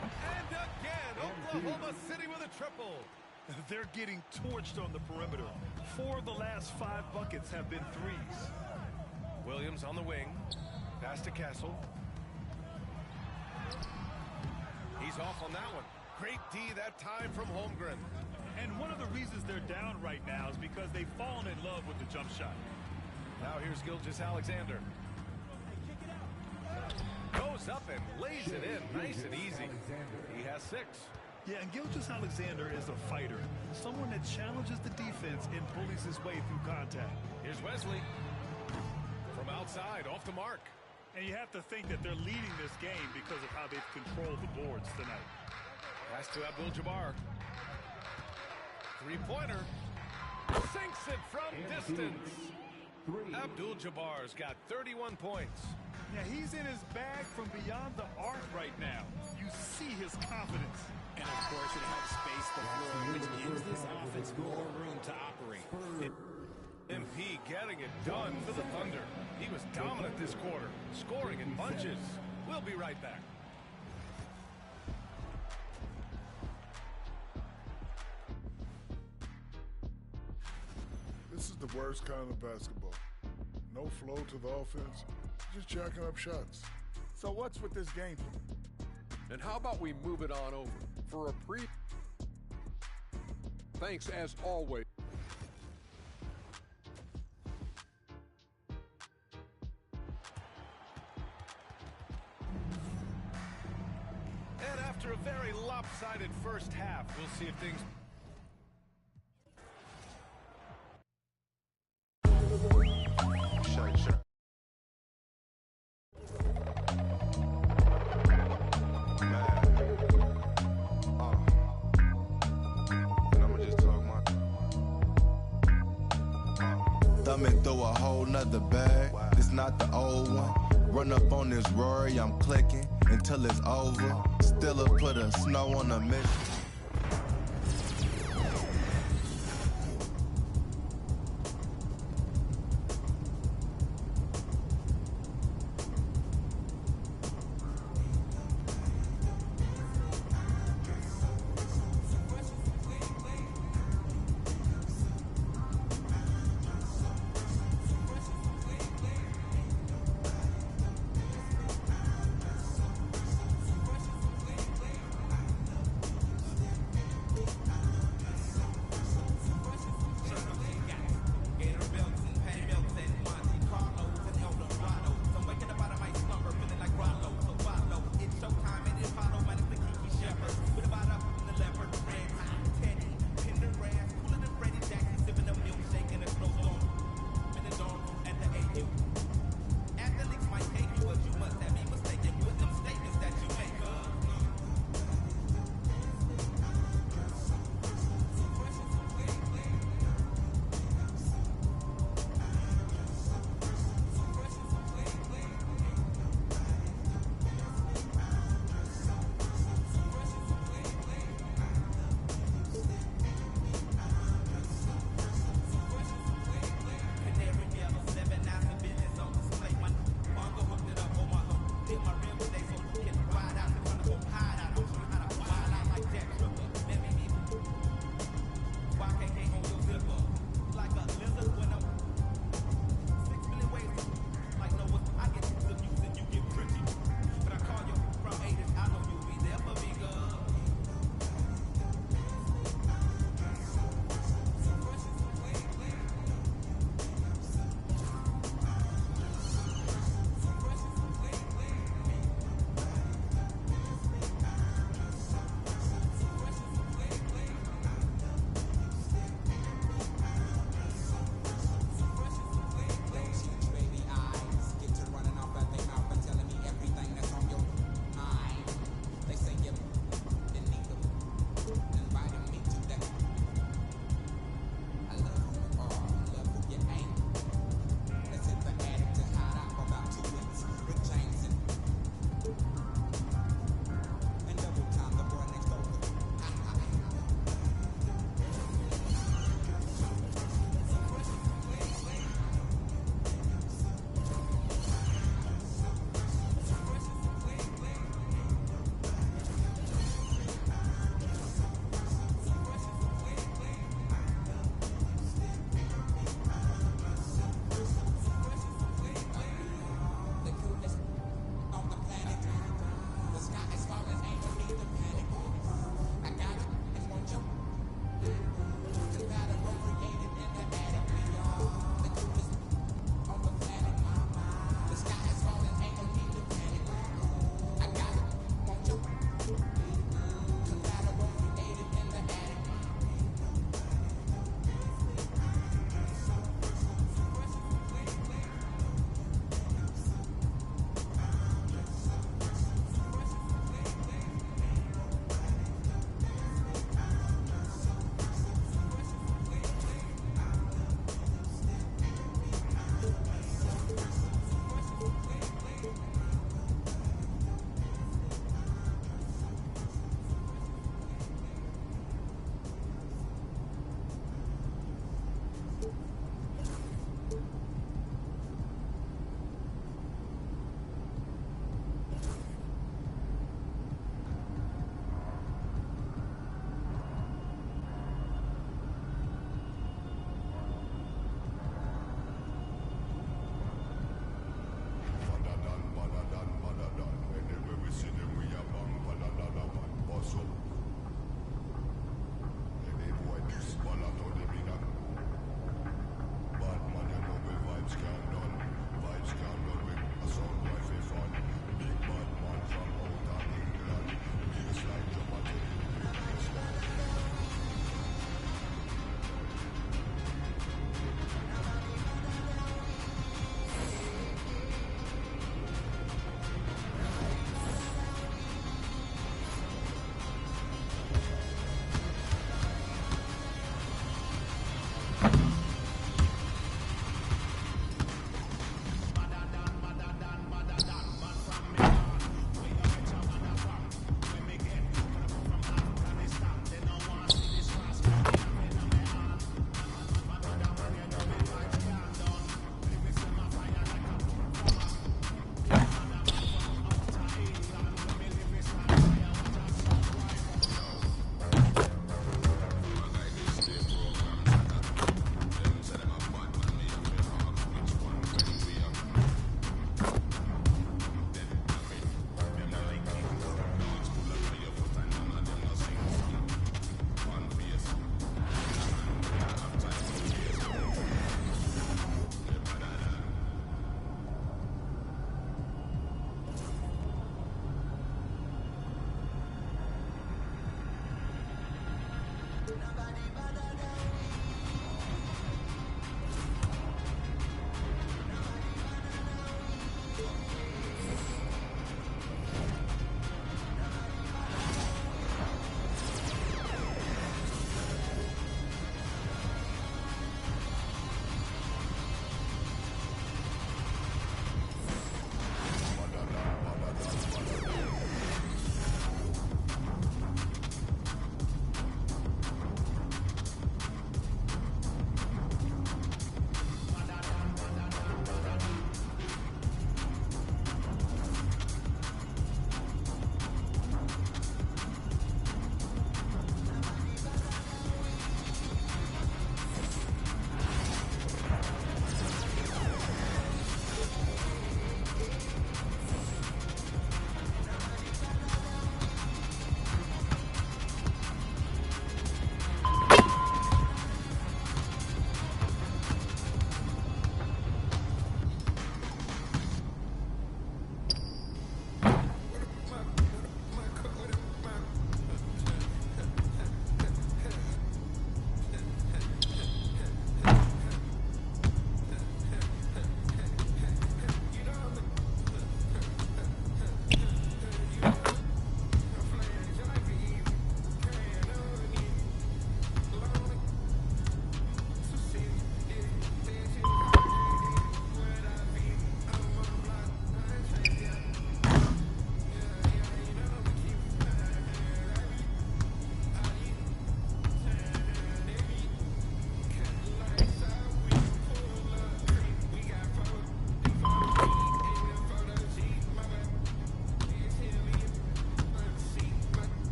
And again, Oklahoma City with a triple. They're getting torched on the perimeter. 4 of the last 5 buckets have been threes. Williams on the wing. Pass to Castle. He's off on that one. Great D that time from Holmgren. And one of the reasons they're down right now is because they've fallen in love with the jump shot. Now here's Gilgeous-Alexander. Goes up and lays it in nice and easy. He has 6. Yeah, and Gilgeous-Alexander is a fighter. Someone that challenges the defense and bullies his way through contact. Here's Wesley. From outside, off the mark. And you have to think that they're leading this game because of how they've controlled the boards tonight. Pass to Abdul-Jabbar. 3-pointer. Sinks it from distance. Abdul-Jabbar's got 31 points. Yeah, he's in his bag from beyond the arc right now. You see his confidence. And of course, it helps space the floor, which gives this offense more room to operate. MP getting it done for the Thunder. He was dominant this quarter, scoring in bunches. We'll be right back. This is the worst kind of basketball. No flow to the offense, just jacking up shots. So what's with this game plan? And how about we move it on over for a pre... Thanks as always. And after a very lopsided first half, we'll see if things... Shut. Thumbing through a whole nother bag. This not the old one. Run up on this Rory, I'm clicking until it's over. Still put a snow on a mission.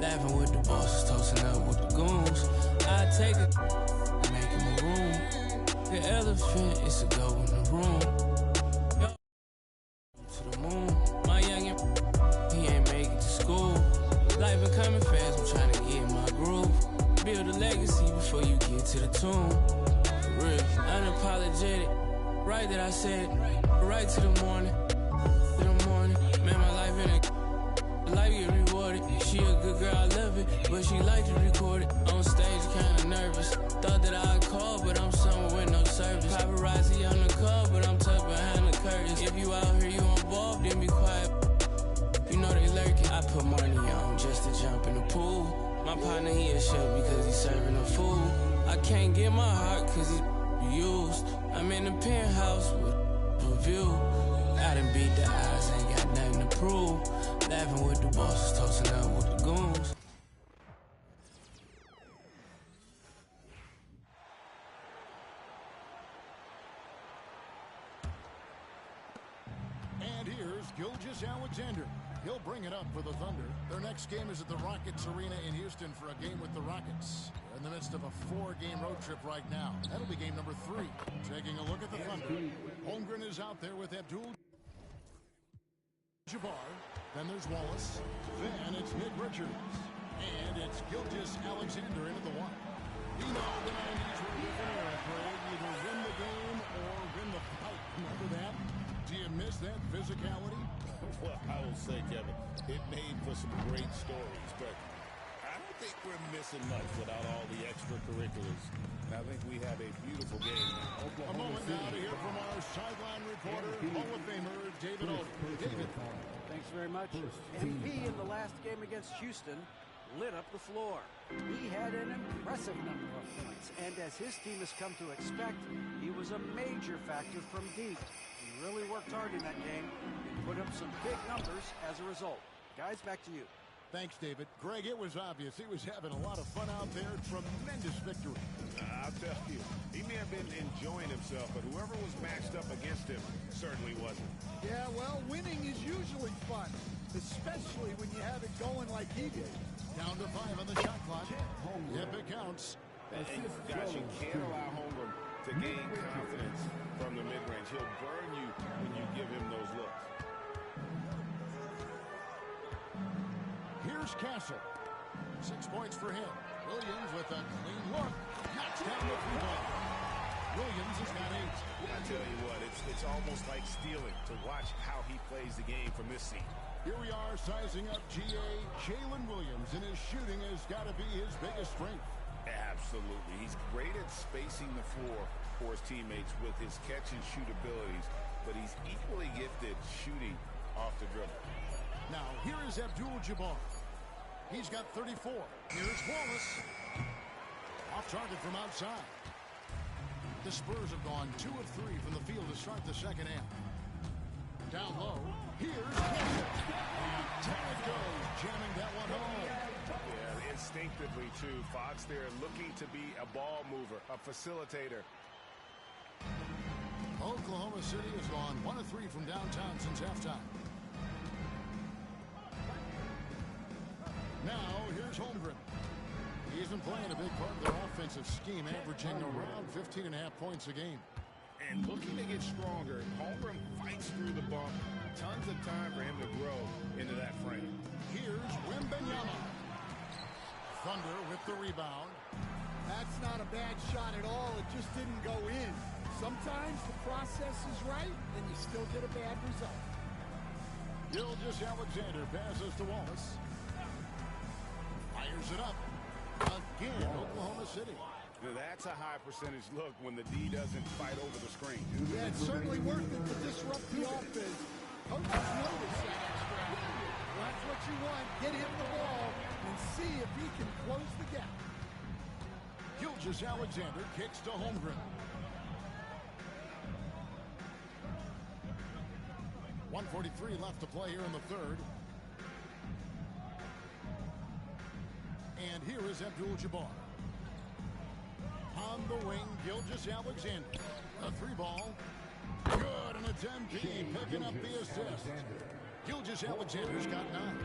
Laughing with the bosses, toasting up with the goons. I take it, make him a room. The elephant is to go in the room. Yo, to the moon. My youngin', he ain't make it to school. Life been coming fast, I'm trying to get in my groove. Build a legacy before you get to the tomb. For real, unapologetic. Right that I said, right to the morning. To the morning, man, my life in a life get rewarded. She a good girl, I love it, but she like to record it. On stage, kinda nervous. Thought that I'd call, but I'm somewhere with no service. Paparazzi on the call, but I'm tucked behind the curtains. If you out here, you involved, then be quiet. You know they lurking. I put money on just to jump in the pool. My partner, he a chef because he's serving the food. I can't get my heart cause he's used. I'm in the penthouse with a view. I done beat the odds, ain't got nothing to prove. Laughing with the bosses, toasting up with the goons. And here's Gilgeous Alexander. He'll bring it up for the Thunder. Their next game is at the Rockets Arena in Houston for a game with the Rockets. They're in the midst of a 4-game road trip right now. That'll be game number 3. Taking a look at the Thunder. Holmgren is out there with Abdul-Jabbar. Then there's Wallace. Then it's Nick Richards. And it's Gilgeous Alexander into the one. You know the 90s were a different era, Craig. Either win the game or win the fight. Remember that? Do you miss that physicality? Well, I will say, Kevin, it made for some great stories, but I don't think we're missing much without all the extracurriculars. And I think we have a beautiful game now. A moment now to hear from our sideline reporter, Hall of Famer David Oden. David. Thanks very much. MP in the last game against Houston lit up the floor. He had an impressive number of points, and as his team has come to expect, he was a major factor from deep. He really worked hard in that game and put up some big numbers as a result. Guys, back to you. Thanks, David. Greg, it was obvious he was having a lot of fun out there. Tremendous victory. I'll tell you, he may have been enjoying himself, but whoever was matched up against him certainly wasn't. Yeah, well, winning is usually fun, especially when you have it going like he did. Down to 5 on the shot clock. If it counts. And guys, you can't allow Holmgren to gain confidence from the mid-range. He'll burn you when you give him those looks. Here's Castle. 6 points for him. Williams with a clean look. Knocks down the 3-ball. Williams has got 8. I tell you what, it's almost like stealing to watch how he plays the game from this seat. Here we are sizing up GA. Jalen Williams, and his shooting has got to be his biggest strength. Absolutely. He's great at spacing the floor for his teammates with his catch-and-shoot abilities, but he's equally gifted shooting off the dribble. Now, here is Abdul-Jabbar. He's got 34. Here's Wallace. Off target from outside. The Spurs have gone 2 of 3 from the field to start the second half. Down low. Here's Castle. And down it goes, jamming that one home. Yeah, instinctively, too. Fox there looking to be a ball mover, a facilitator. Oklahoma City has gone 1 of 3 from downtown since halftime. Now, here's Holmgren. He's been playing a big part of their offensive scheme, averaging around 15.5 points a game. And looking to get stronger, Holmgren fights through the bump. Tons of time for him to grow into that frame. Here's Wembanyama. Thunder with the rebound. That's not a bad shot at all. It just didn't go in. Sometimes the process is right, and you still get a bad result. Gilgeous Alexander passes to Wallace. Fires it up. Again, Oklahoma City. Now that's a high percentage look when the D doesn't fight over the screen. Yeah, it's certainly worth it to disrupt the offense. Coaches notice that extra effort. Well, that's what you want. Get him the ball and see if he can close the gap. Gilgeous Alexander kicks to Holmgren. 1:43 left to play here in the third. And here is Abdul-Jabbar. On the wing, Gilgeous Alexander. A 3-ball. Good, and it's MP picking up the assist. Gilgeous Alexander's got 9.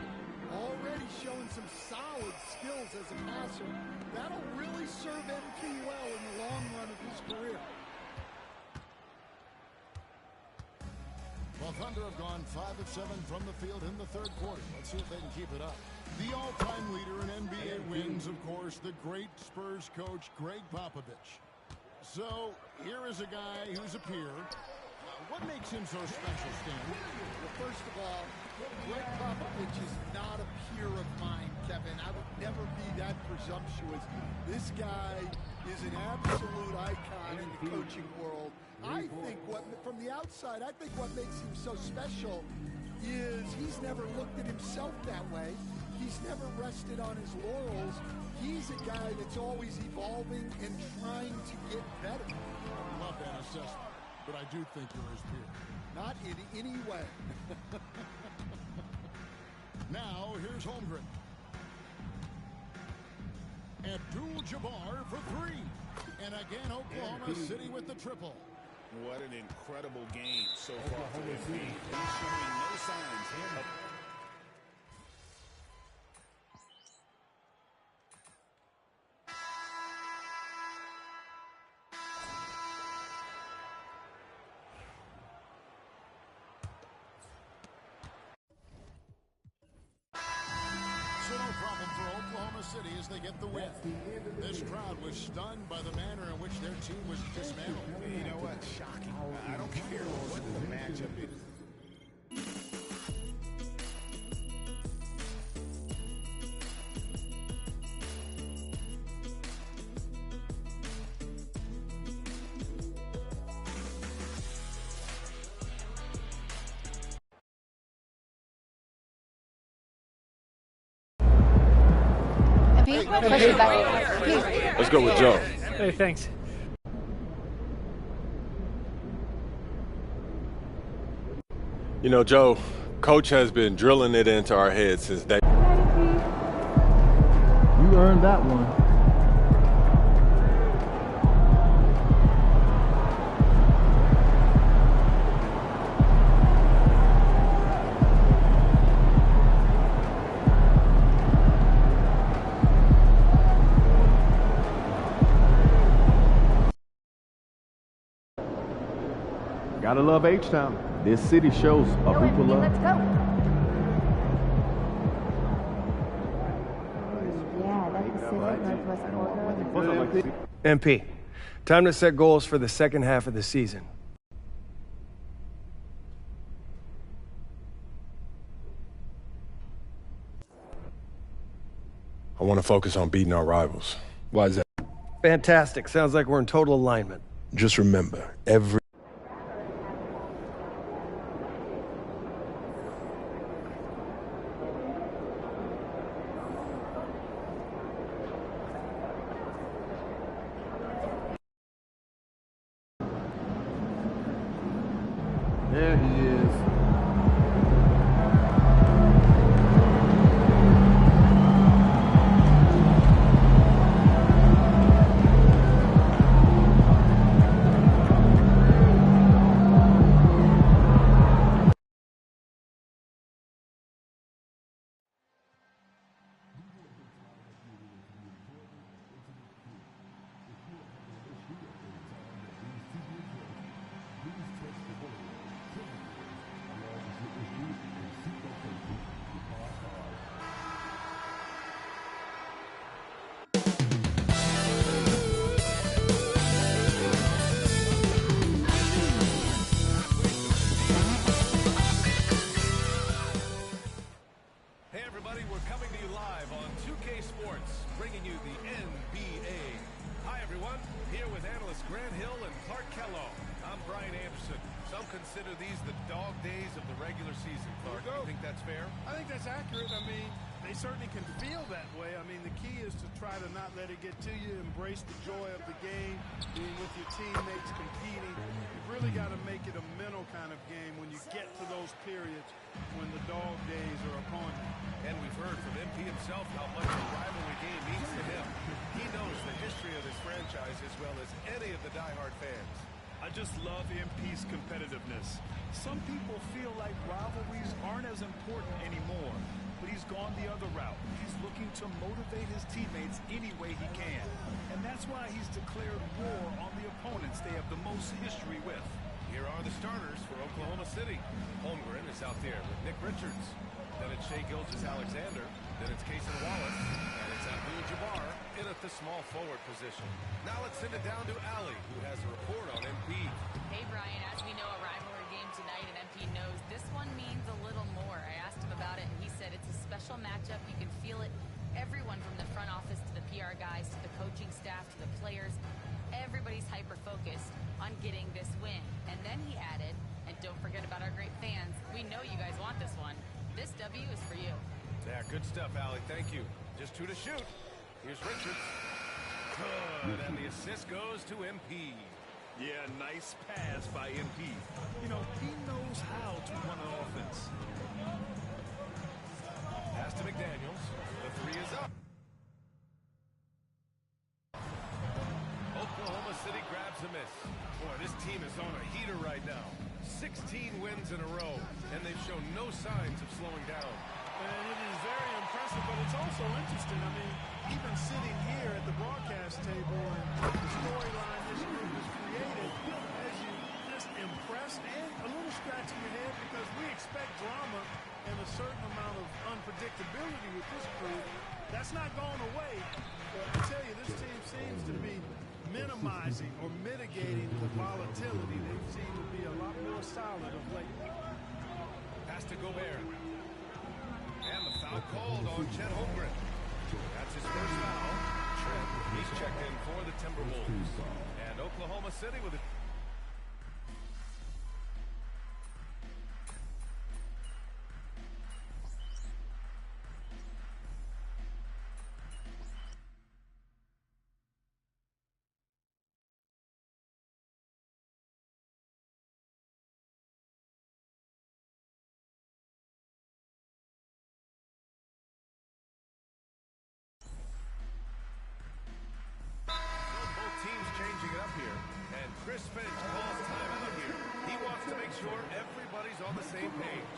already showing some solid skills as a passer. That'll really serve MP well in the long run of his career. Well, Thunder have gone 5 of 7 from the field in the third quarter. Let's see if they can keep it up. The all-time leader in NBA wins, of course, the great Spurs coach, Greg Popovich. So here is a guy who's a peer. What makes him so special, Stan? Well, first of all, Greg Popovich is not a peer of mine, Kevin. I would never be that presumptuous. This guy is an absolute icon in the coaching world. I think from the outside, I think what makes him so special is he's never looked at himself that way. He's never rested on his laurels. He's a guy that's always evolving and trying to get better. I love that assessment, but I do think you're his peer. Not in any way. Now, here's Holmgren. Abdul-Jabbar for 3. And again, Oklahoma City with the triple. What an incredible game so far for MP. He's showing no signs of... So no problem for Oklahoma City as they get the win. This crowd was stunned by the manner in which their team was dismantled. You know what? Shocking. I don't care what the matchup is. Let's go with Joe. Hey, thanks. You know, Joe, Coach has been drilling it into our heads since day. You earned that one. Gotta love H-Town. This city shows a hooper love. Let's go. Yeah, that's Pacific Northwest Corridor. MP, time to set goals for the second half of the season. I want to focus on beating our rivals. Why is that? Fantastic. Sounds like we're in total alignment. Just remember, every There he is. consider these the dog days of the regular season, Clark. Do you think that's fair? I think that's accurate. I mean, they certainly can feel that way. I mean, the key is to try to not let it get to you, embrace the joy of the game, being with your teammates, competing. You've really got to make it a mental kind of game when you get to those periods when the dog days are upon you. And we've heard from MP himself how much a rivalry game means to him. He knows the history of this franchise as well as any of the diehard fans. I just love MP's competitiveness. Some people feel like rivalries aren't as important anymore, but he he's gone the other route. He's looking to motivate his teammates any way he can. And that's why he's declared war on the opponents they have the most history with. Here are the starters for Oklahoma City. Holmgren is out there with Nick Richards. Then it's Shai Gilgeous-Alexander. Then it's Cason Wallace. And it's Abdul-Jabbar in at the small forward position. Now let's send it down to Allie, who has a report on MP. Hey, Brian, as we know, a rivalry game tonight, and MP knows this one means a little more. I asked him about it, and he said it's a special matchup. You can feel it. Everyone from the front office to the PR guys to the coaching staff to the players, everybody's hyper-focused on getting this win. And then he added, and don't forget about our great fans, we know you guys want this one. This W is for you. Yeah, good stuff, Allie. Thank you. Just 2 to shoot. Here's Richards. Good, and the assist goes to MP. Yeah, nice pass by MP. You know, he knows how to run an offense. Pass to McDaniels. The 3 is up. Oklahoma City grabs a miss. Boy, this team is on a heater right now. 16 wins in a row, and they've shown no signs of slowing down. And it is very impressive, but it's also interesting. I mean, even sitting here at the broadcast table and the storyline this group has created, as you just impressed and a little scratch in your head because we expect drama and a certain amount of unpredictability with this crew. That's not going away. But I tell you, this team seems to be minimizing or mitigating the volatility. They seem to be a lot more solid of late. Pass to Gobert. And the foul called on Chet Holmgren. That's his first foul. Trent, he's checked in for the Timberwolves. And Oklahoma City with it. Chris Finch calls timeout here. He wants to make sure everybody's on the same page.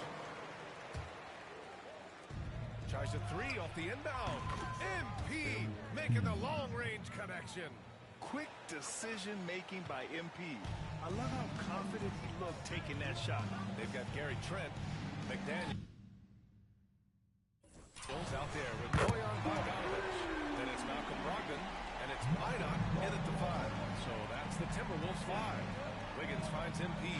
Tries a 3 off the inbound. MP making the long-range connection. Quick decision-making by MP. I love how confident he looked taking that shot. They've got Gary Trent, McDaniel. Out there with Bojan Bogdanovic. Then it's Malcolm Brogdon, and it's Minot in at the 5. So that's the Timberwolves 5. Wiggins finds MP.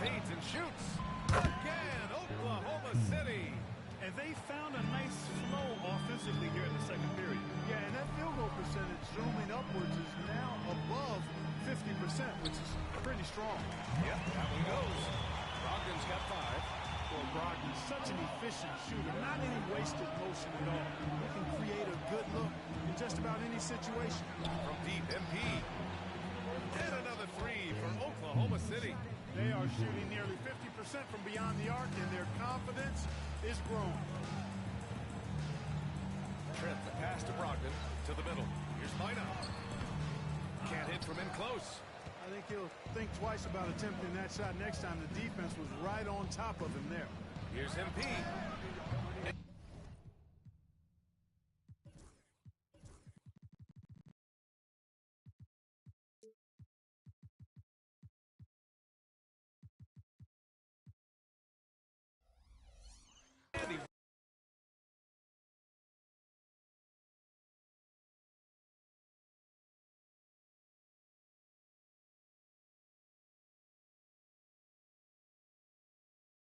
Fades and shoots. Again, Oklahoma City. And they found a nice flow offensively here in the second period. Yeah, and that field goal percentage zooming upwards is now above 50%, which is pretty strong. Yep, that one goes. Brogdon's got 5. Well, Brogdon's such an efficient shooter. Not any wasted motion at all. He can create a good look in just about any situation. From deep, MP. And another 3 for Oklahoma City. They are shooting nearly 50% from beyond the arc, and their confidence is growing. Trent, the pass to Brogdon, to the middle. Here's Minot. Can't hit from in close. I think he'll think twice about attempting that shot next time. The defense was right on top of him there. Here's MP.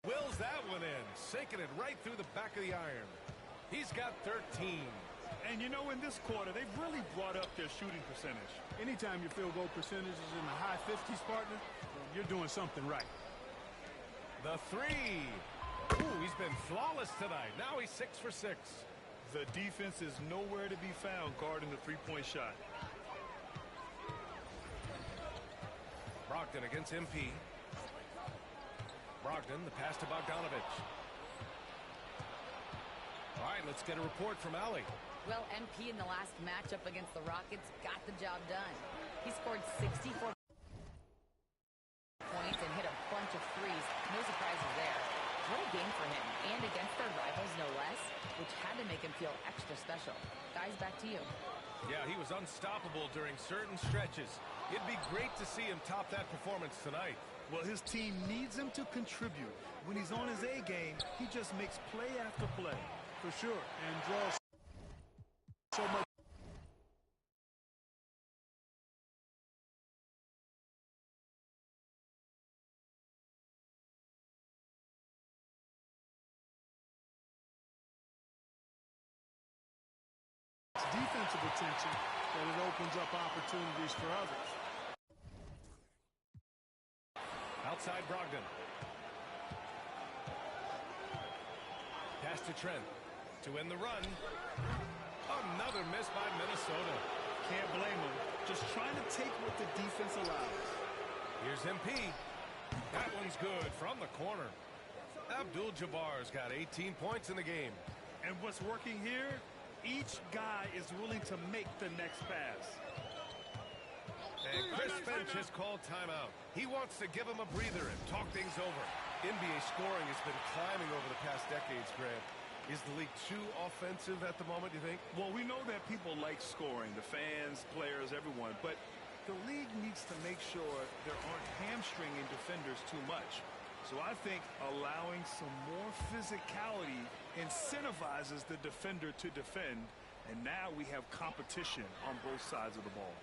Wills that one in, sinking it right through the back of the iron. He's got 13. And you know, in this quarter, they've really brought up their shooting percentage. Anytime your field goal percentage is in the high 50s, partner, well, you're doing something right. The 3. Ooh, he's been flawless tonight. Now he's 6 for 6. The defense is nowhere to be found guarding the three-point shot. Brogdon against MP. Brogdon, the pass to Bogdanovic. All right, let's get a report from Allie. Well, MP in the last matchup against the Rockets got the job done. He scored 64 points and hit a bunch of threes. No surprises there. What a game for him, and against their rivals, no less, which had to make him feel extra special. Guys, back to you. Yeah, he was unstoppable during certain stretches. It'd be great to see him top that performance tonight. Well, his team needs him to contribute. When he's on his A game, he just makes play after play. For sure, and draws so much. Defensive attention that it opens up opportunities for others. Outside Brogdon. Pass to Trent to end the run. Another miss by Minnesota. Can't blame him. Just trying to take what the defense allows. Here's MP. That one's good from the corner. Abdul-Jabbar's got 18 points in the game. And what's working here? Each guy is willing to make the next pass. And Chris Finch has called timeout. He wants to give him a breather and talk things over. NBA scoring has been climbing over the past decades, Grant. Is the league too offensive at the moment, you think? Well, we know that people like scoring, the fans, players, everyone, but the league needs to make sure there aren't hamstringing defenders too much. So I think allowing some more physicality incentivizes the defender to defend, and now we have competition on both sides of the ball.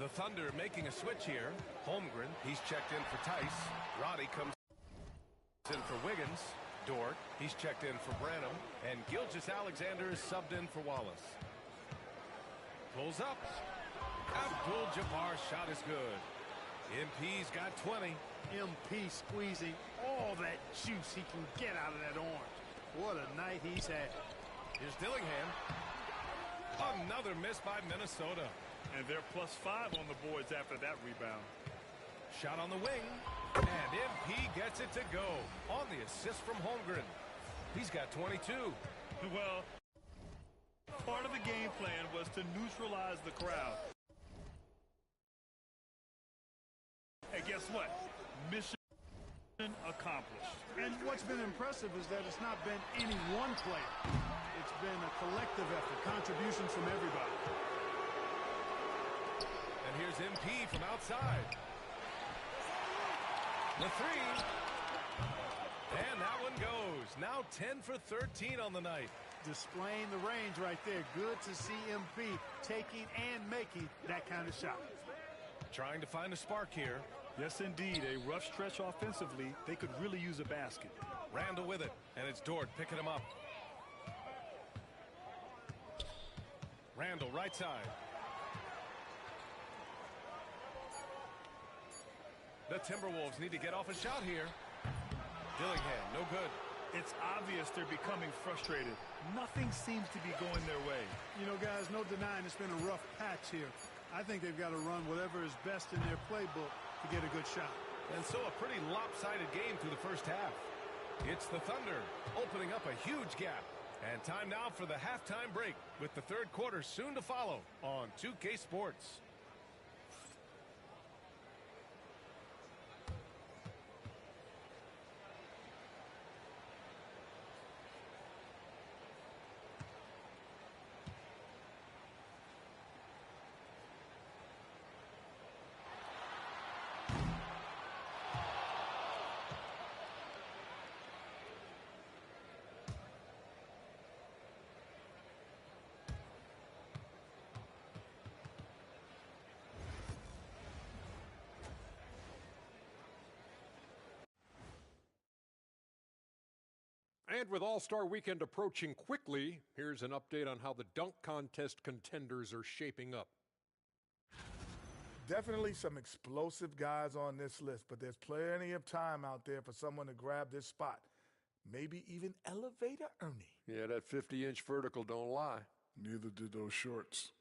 The Thunder making a switch here. Holmgren, he's checked in for Tice. Roddy comes in for Wiggins. Dort, he's checked in for Branham. And Gilgeous-Alexander is subbed in for Wallace. Pulls up. Abdul-Jabbar's shot is good. MP's got 20. MP squeezing all that juice he can get out of that orange. What a night he's had. Here's Dillingham. Another miss by Minnesota. And they're +5 on the boards after that rebound. Shot on the wing. And MP gets it to go on the assist from Holmgren. He's got 22. Well, part of the game plan was to neutralize the crowd. And guess what? Mission accomplished. And what's been impressive is that it's not been any one player. It's been a collective effort, contributions from everybody. And here's MP from outside. The three. And that one goes. Now 10 for 13 on the night. Displaying the range right there. Good to see MP taking and making that kind of shot. Trying to find a spark here. Yes, indeed. A rough stretch offensively. They could really use a basket. Randall with it. And it's Dort picking him up. Randall right side. The Timberwolves need to get off a shot here. Dillingham, no good. It's obvious they're becoming frustrated. Nothing seems to be going their way. You know, guys, no denying it's been a rough patch here. I think they've got to run whatever is best in their playbook to get a good shot. And so a pretty lopsided game through the first half. It's the Thunder opening up a huge gap. And time now for the halftime break with the third quarter soon to follow on 2K Sports. And with All-Star Weekend approaching quickly, here's an update on how the dunk contest contenders are shaping up. Definitely some explosive guys on this list, but there's plenty of time out there for someone to grab this spot. Maybe even Elevator Ernie. Yeah, that 50-inch vertical don't lie. Neither did those shorts.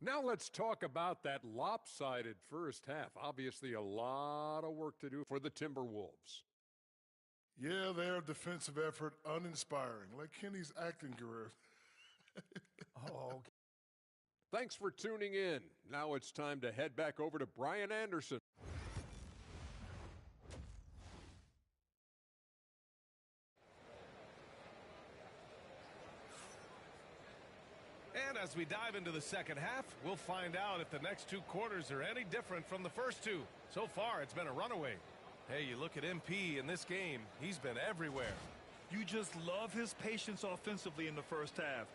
Now let's talk about that lopsided first half. Obviously a lot of work to do for the Timberwolves. Yeah, their defensive effort uninspiring, like Kenny's acting career. Okay. Thanks for tuning in. Now it's time to head back over to Brian Anderson. As we dive into the second half, we'll find out if the next two quarters are any different from the first two. So far, it's been a runaway. Hey, you look at MP in this game, he's been everywhere. You just love his patience offensively in the first half.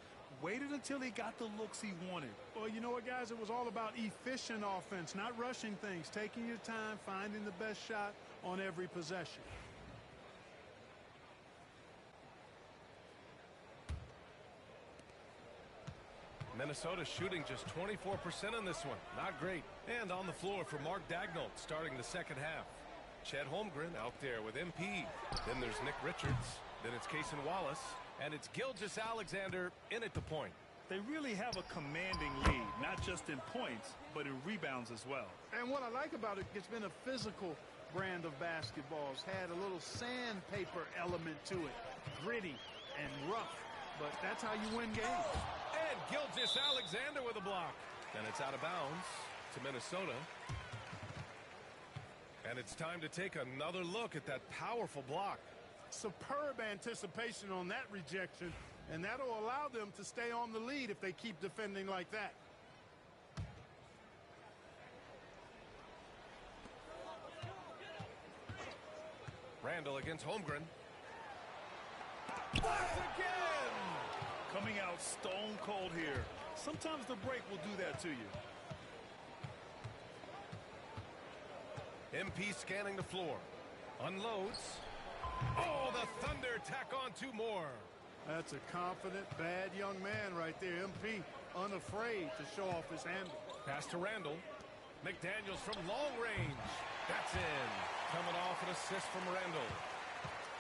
Waited until he got the looks he wanted. Well, you know what, guys? It was all about efficient offense, not rushing things, taking your time, finding the best shot on every possession. Minnesota shooting just 24% in this one. Not great. And on the floor for Mark Daigneault starting the second half. Chet Holmgren out there with MP. Then there's Nick Richards. Then it's Cason Wallace. And it's Gilgeous-Alexander in at the point. They really have a commanding lead, not just in points, but in rebounds as well. And what I like about it, it's been a physical brand of basketball. It's had a little sandpaper element to it. Gritty and rough. But that's how you win games. And Gilgeous-Alexander with a block. And it's out of bounds to Minnesota. And it's time to take another look at that powerful block. Superb anticipation on that rejection, and that'll allow them to stay on the lead if they keep defending like that. Randall against Holmgren. Once again! Coming out stone cold here. Sometimes the break will do that to you. MP scanning the floor. Unloads. Oh, the Thunder tack on two more. That's a confident, bad young man right there. MP, unafraid to show off his handle. Pass to Randall. McDaniels from long range. That's in. Coming off an assist from Randall.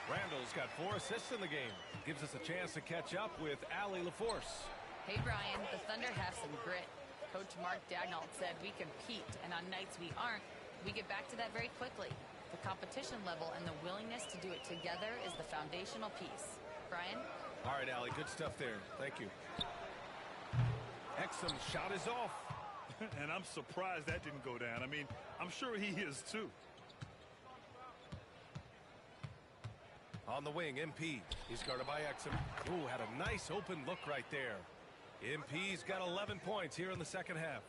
Randall's got 4 assists in the game. Gives us a chance to catch up with Allie LaForce. Hey, Brian, the Thunder have some grit. Coach Mark Daigneault said we compete, and on nights we aren't, we get back to that very quickly. The competition level and the willingness to do it together is the foundational piece. Brian? All right, Allie, good stuff there. Thank you. Exum's shot is off. And I'm surprised that didn't go down. I mean, I'm sure he is too. On the wing, MP. He's guarded by Exum. Ooh, had a nice open look right there. MP's got 11 points here in the second half.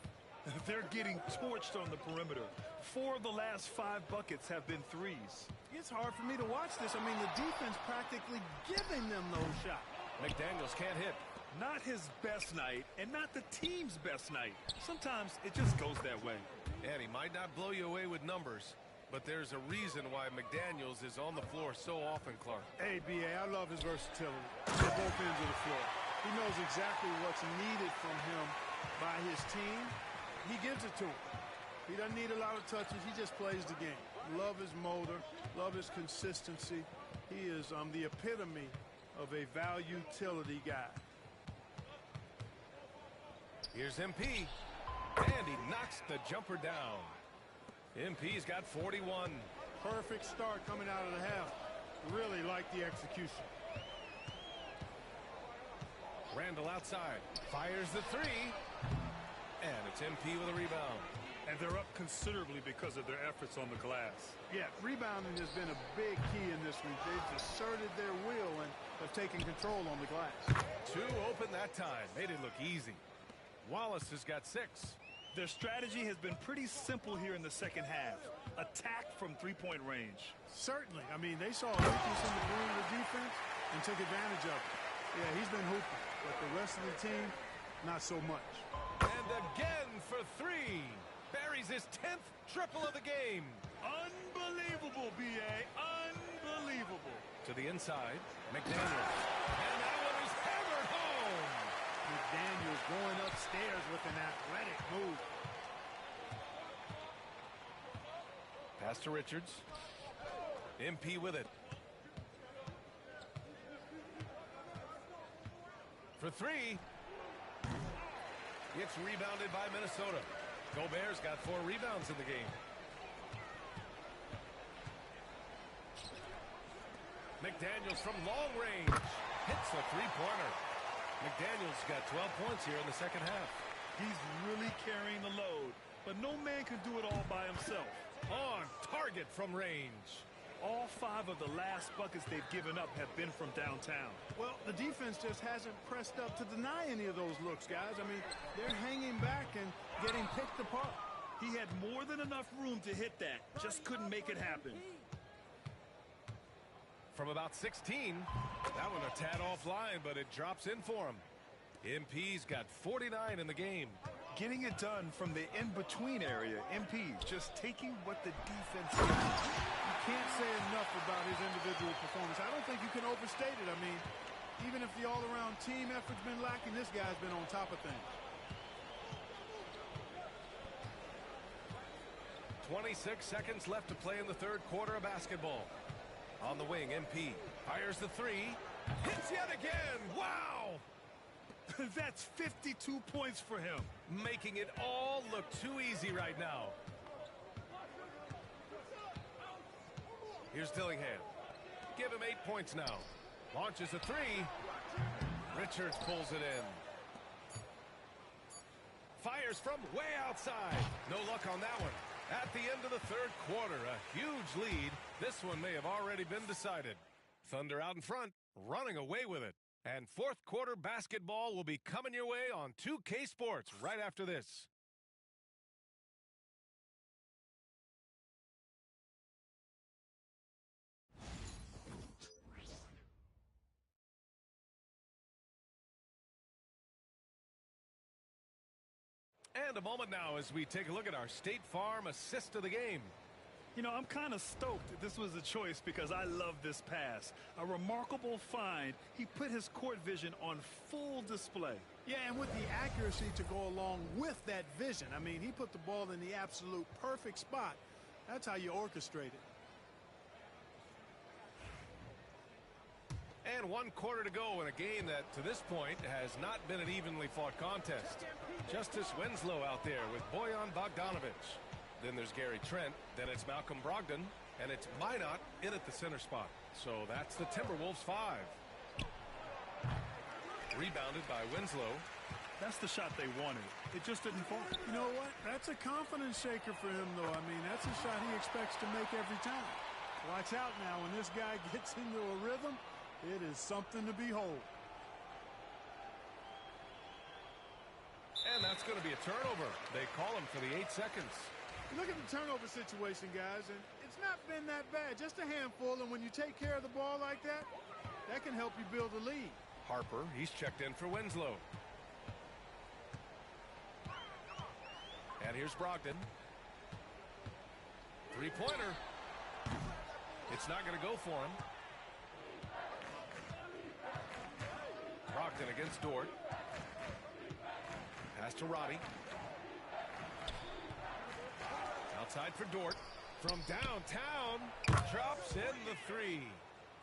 They're getting torched on the perimeter. 4 of the last 5 buckets have been threes. It's hard for me to watch this. I mean, the defense practically giving them those shots. McDaniels can't hit. Not his best night, and not the team's best night. Sometimes it just goes that way. And he might not blow you away with numbers, but there's a reason why McDaniels is on the floor so often, Clark. Hey, B.A., I love his versatility at both ends of the floor. He knows exactly what's needed from him by his team. He gives it to him. He doesn't need a lot of touches. He just plays the game. Love his motor. Love his consistency. He is the epitome of a value-utility guy. Here's MP. And he knocks the jumper down. MP's got 41. Perfect start coming out of the half. Really like the execution. Randall outside. Fires the 3. And it's MP with a rebound. And they're up considerably because of their efforts on the glass. Yeah, rebounding has been a big key in this week. They've asserted their will and have taken control on the glass. 2 open that time. Made it look easy. Wallace has got 6. Their strategy has been pretty simple here in the second half. Attack from three-point range. Certainly. I mean, they saw a weakness in the perimeter defense and took advantage of it. Yeah, he's been hooping, but the rest of the team, not so much. And again for 3. Buries his 10th triple of the game. Unbelievable, B.A. Unbelievable. To the inside, McDaniels. And that one is hammered home. McDaniels going upstairs with an athletic move. Pass to Richards. MP with it. For 3. It's rebounded by Minnesota. Gobert's got 4 rebounds in the game. McDaniels from long range. Hits the 3-pointer. McDaniels got 12 points here in the second half. He's really carrying the load, but no man can do it all by himself. On target from range. All 5 of the last buckets they've given up have been from downtown. Well, the defense just hasn't pressed up to deny any of those looks, guys. I mean, they're hanging back and getting picked apart. He had more than enough room to hit that, just couldn't make it happen. From about 16, that one a tad offline, but it drops in for him. MP's got 49 in the game. Getting it done from the in-between area, MP just taking what the defense gives. You can't say enough about his individual performance. I don't think you can overstate it. I mean, even if the all-around team effort's been lacking, this guy's been on top of things. 26 seconds left to play in the third quarter of basketball. On the wing, MP fires the 3. Hits yet again. Wow! That's 52 points for him. Making it all look too easy right now. Here's Dillingham. Give him 8 points now. Launches a 3. Richards pulls it in. Fires from way outside. No luck on that one. At the end of the third quarter, a huge lead. This one may have already been decided. Thunder out in front, running away with it. And fourth quarter basketball will be coming your way on 2K Sports right after this. And a moment now as we take a look at our State Farm assist of the game. You know, I'm kind of stoked that this was a choice because I love this pass. A remarkable find. He put his court vision on full display. Yeah, and with the accuracy to go along with that vision. I mean, he put the ball in the absolute perfect spot. That's how you orchestrate it. And 1 quarter to go in a game that, to this point, has not been an evenly fought contest. Justice Winslow out there with Bojan Bogdanovic. Then there's Gary Trent. Then it's Malcolm Brogdon. And it's Minot in at the center spot. So that's the Timberwolves 5. Rebounded by Winslow. That's the shot they wanted. It just didn't fall. You know what? That's a confidence shaker for him, though. I mean, that's a shot he expects to make every time. Watch out now. When this guy gets into a rhythm, it is something to behold. And that's going to be a turnover. They call him for the 8 seconds. Look at the turnover situation, guys, and it's not been that bad. Just a handful, and when you take care of the ball like that, that can help you build a lead. Harper, he's checked in for Winslow. And here's Brogdon. 3-pointer. It's not going to go for him. Brogdon against Dort. Pass to Roddy. Outside for Dort. From downtown. Drops in the 3.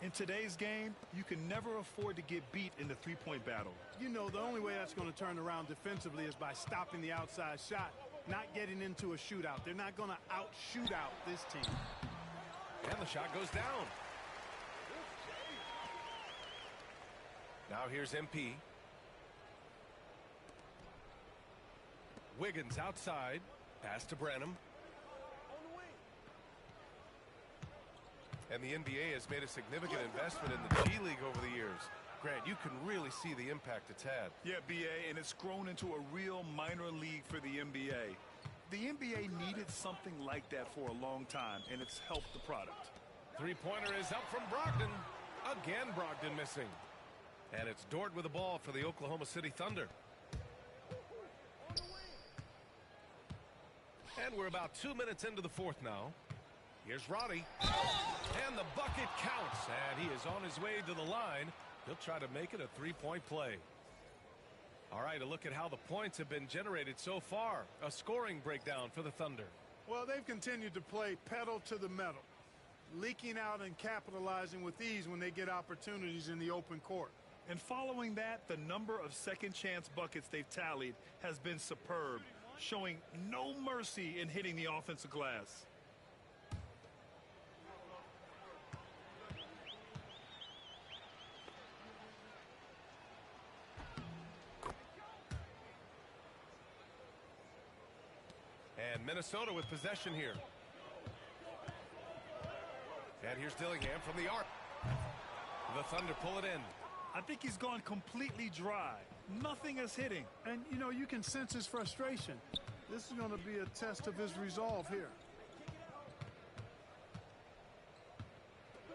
In today's game, you can never afford to get beat in the three-point battle. You know, the only way that's going to turn around defensively is by stopping the outside shot, not getting into a shootout. They're not going to out-shoot out this team. And the shot goes down. Now here's MP. Wiggins outside. Pass to Branham. And the NBA has made a significant investment in the G League over the years. Grant, you can really see the impact it's had. Yeah, BA, and it's grown into a real minor league for the NBA. The NBA needed something like that for a long time, and it's helped the product. 3-pointer is up from Brogdon. Again, Brogdon missing. And it's Dort with the ball for the Oklahoma City Thunder. And we're about 2 minutes into the fourth now. Here's Roddy. And the bucket counts. And he is on his way to the line. He'll try to make it a 3-point play. All right, a look at how the points have been generated so far. A scoring breakdown for the Thunder. Well, they've continued to play pedal to the metal, leaking out and capitalizing with ease when they get opportunities in the open court. And following that, the number of second chance buckets they've tallied has been superb, showing no mercy in hitting the offensive glass. And Minnesota with possession here. And here's Dillingham from the arc. The Thunder pull it in. I think he's gone completely dry. Nothing is hitting. And, you know, you can sense his frustration. This is going to be a test of his resolve here.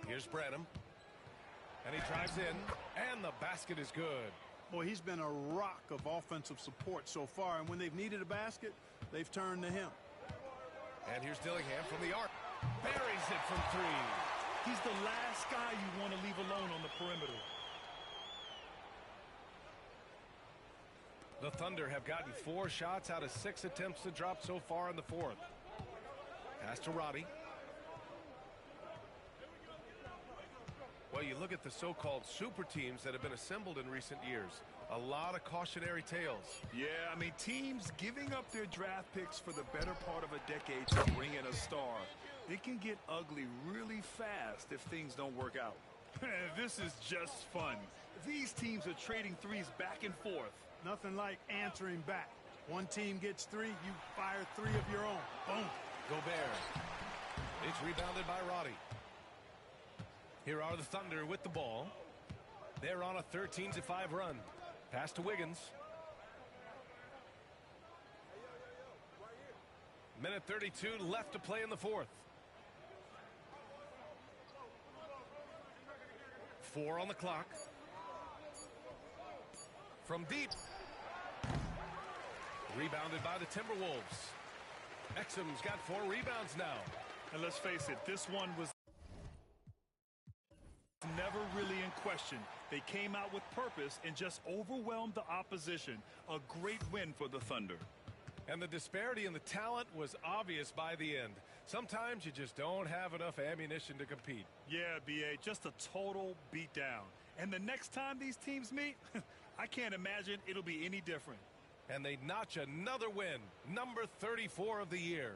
Here's Branham. And he drives in. And the basket is good. Boy, he's been a rock of offensive support so far. And when they've needed a basket, they've turned to him. And here's Dillingham from the arc. Buries it from three. He's the last guy you want to leave alone on the perimeter. The Thunder have gotten 4 shots out of 6 attempts to drop so far in the fourth. Pass to Roddy. Well, you look at the so-called super teams that have been assembled in recent years. A lot of cautionary tales. Yeah, I mean, teams giving up their draft picks for the better part of a decade to bring in a star. It can get ugly really fast if things don't work out. This is just fun. These teams are trading threes back and forth. Nothing like answering back. One team gets 3, you fire 3 of your own. Boom. Gobert. It's rebounded by Roddy. Here are the Thunder with the ball. They're on a 13-5 run. Pass to Wiggins. Minute 32 left to play in the fourth. 4 on the clock. From deep. Rebounded by the Timberwolves. Exum's got 4 rebounds now. And let's face it, this one was never really in question. They came out with purpose and just overwhelmed the opposition. A great win for the Thunder. And the disparity in the talent was obvious by the end. Sometimes you just don't have enough ammunition to compete. Yeah, B.A., just a total beatdown. And the next time these teams meet, I can't imagine it'll be any different. And they notch another win, number 34 of the year.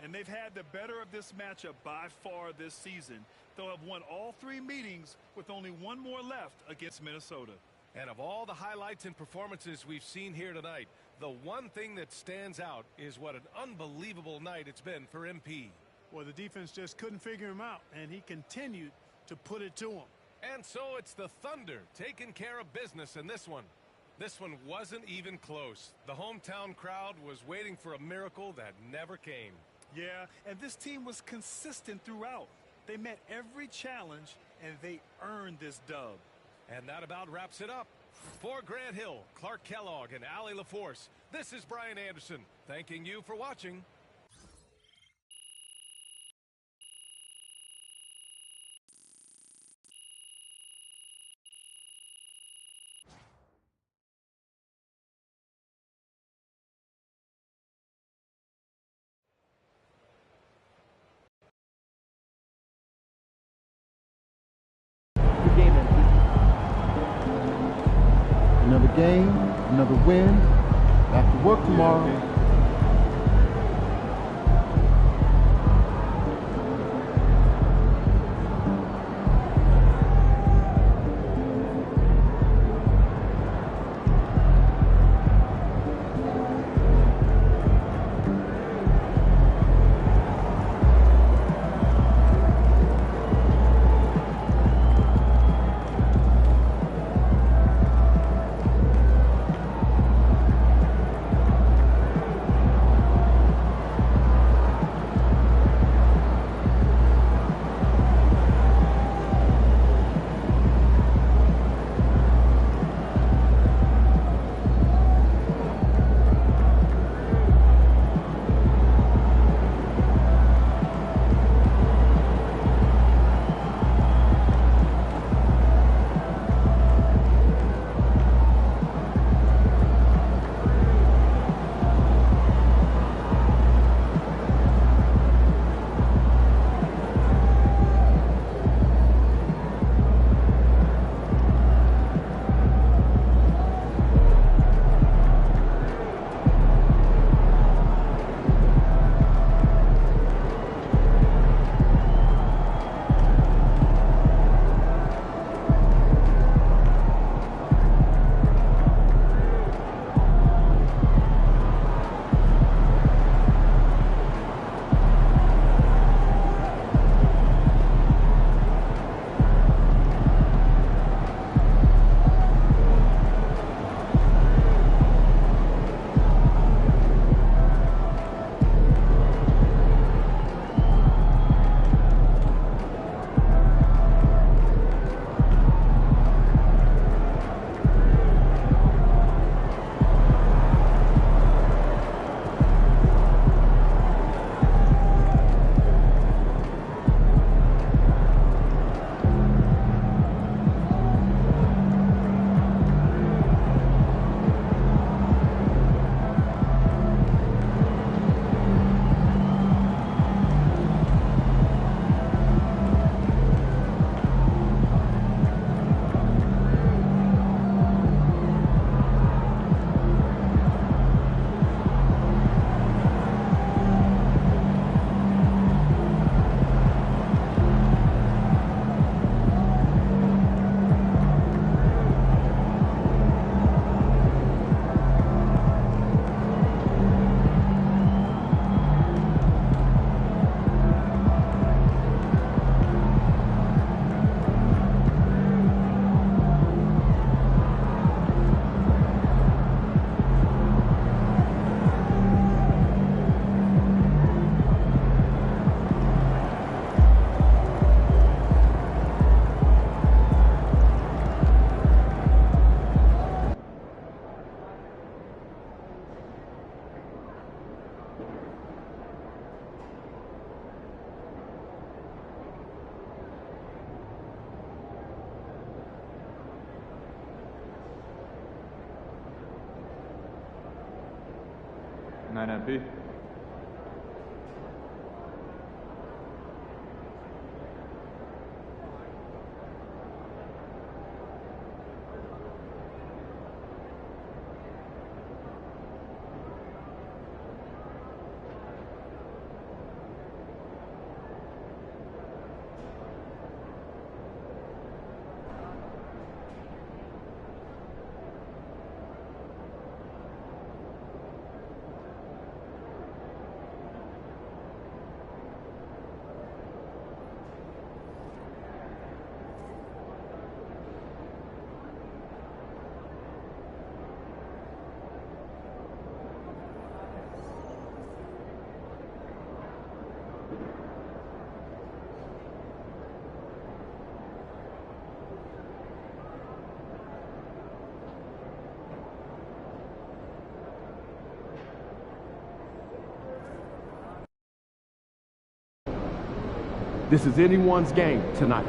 And they've had the better of this matchup by far this season. They'll have won all 3 meetings with only 1 more left against Minnesota. And of all the highlights and performances we've seen here tonight, the one thing that stands out is what an unbelievable night it's been for MP. Well, the defense just couldn't figure him out, and he continued to put it to him. And so it's the Thunder taking care of business in this one. This one wasn't even close. The hometown crowd was waiting for a miracle that never came. Yeah, and this team was consistent throughout. They met every challenge, and they earned this dub. And that about wraps it up. For Grant Hill, Clark Kellogg, and Allie LaForce, this is Brian Anderson, thanking you for watching. Another game, another win. Back to work tomorrow. 9 MP. This is anyone's game tonight.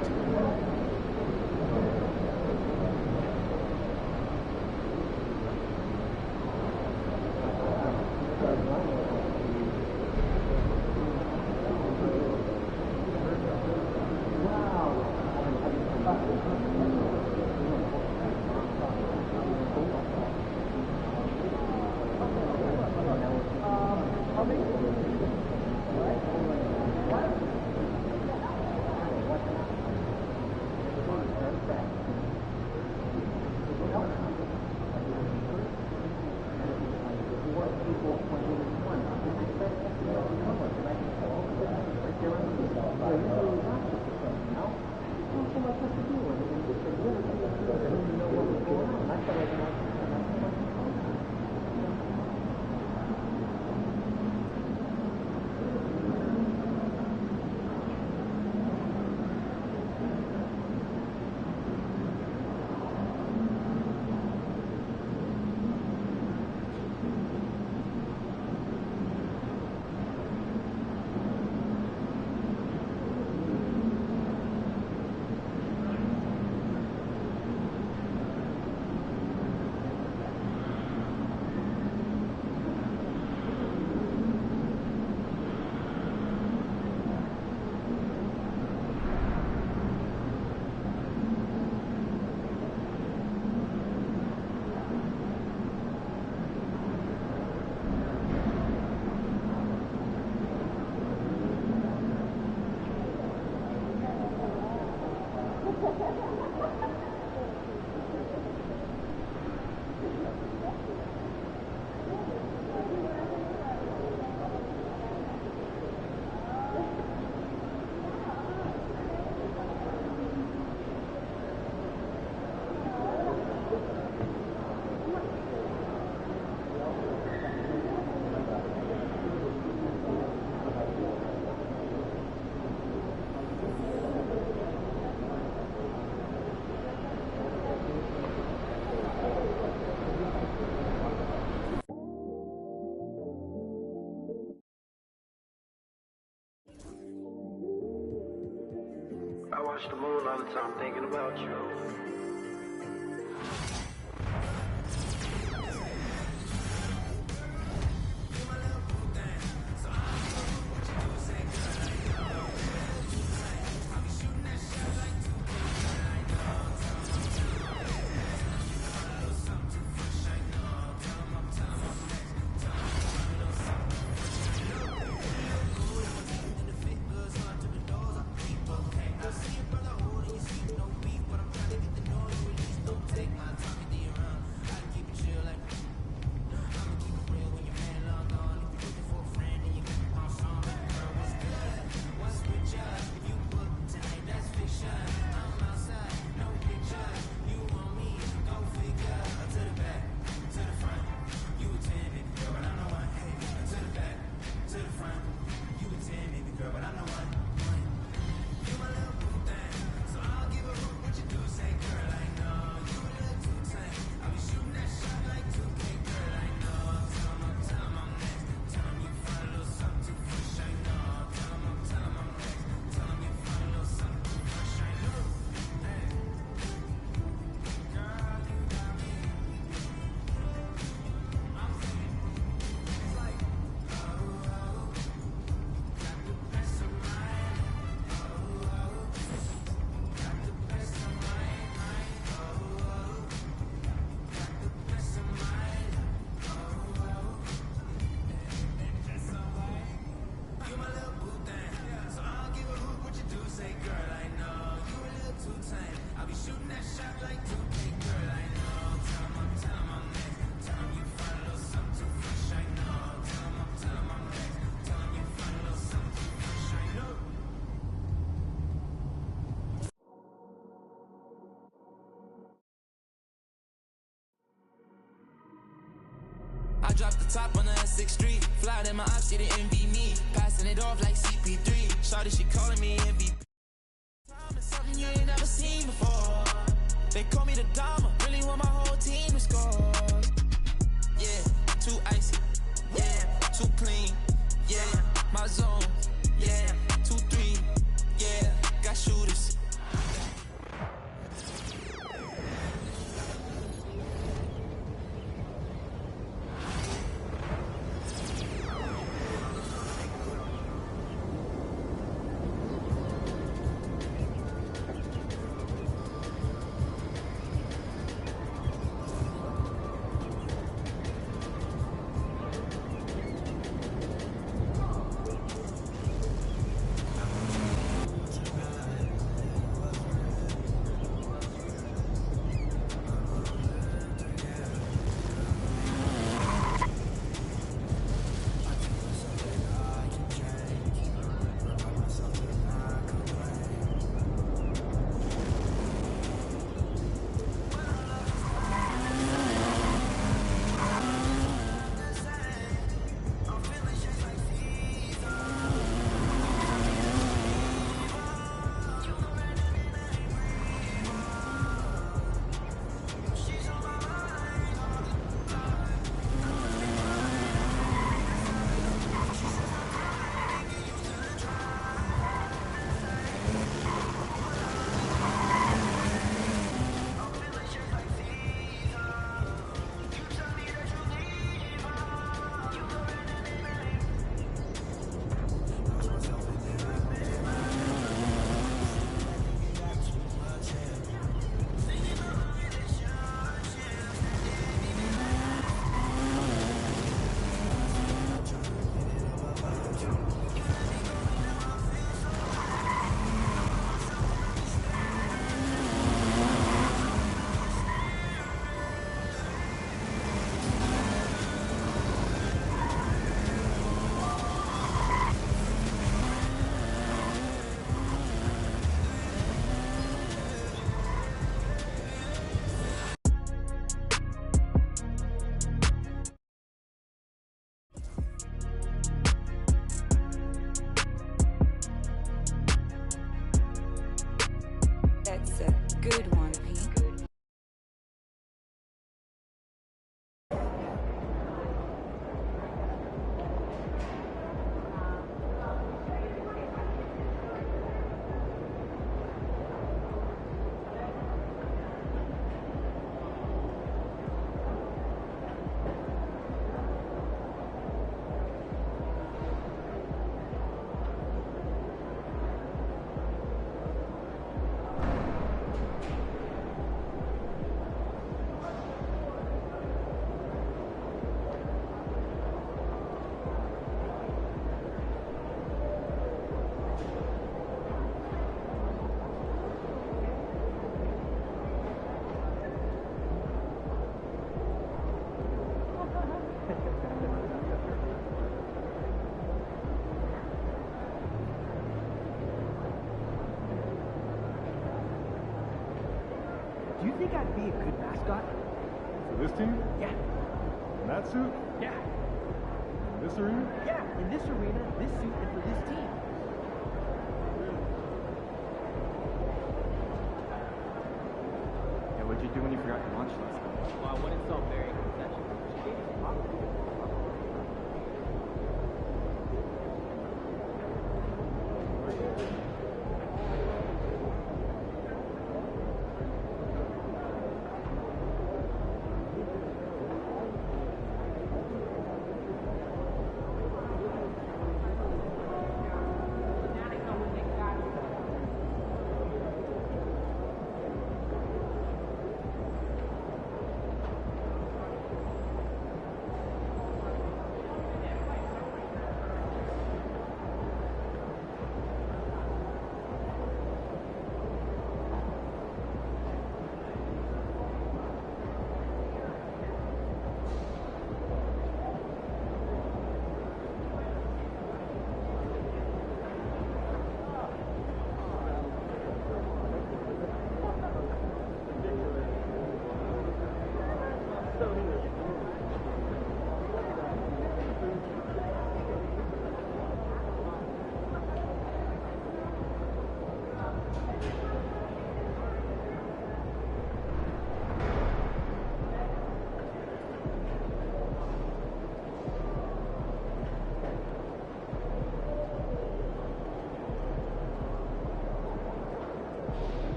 I watch the moon all the time thinking about you. Get the dropped the top on the S6 Street. Fly in my ops, she didn't envy me. Passing it off like CP3. Shawty, she calling me MVP. Something you ain't never seen before. They call me the Dama. Really want my whole team to score. Yeah, too icy. Yeah, too clean. Yeah, my zone. Yeah, 2-3. Yeah, got shooters. That's a good one, Pete. Do you think I'd be a good mascot? For this team? Yeah. In that suit? Yeah. In this arena? Yeah, in this arena, this suit, and for this team. Yeah, what'd you do when you forgot your lunch last night? Well, I wouldn't sell Mary concession. She gave me some popcorn.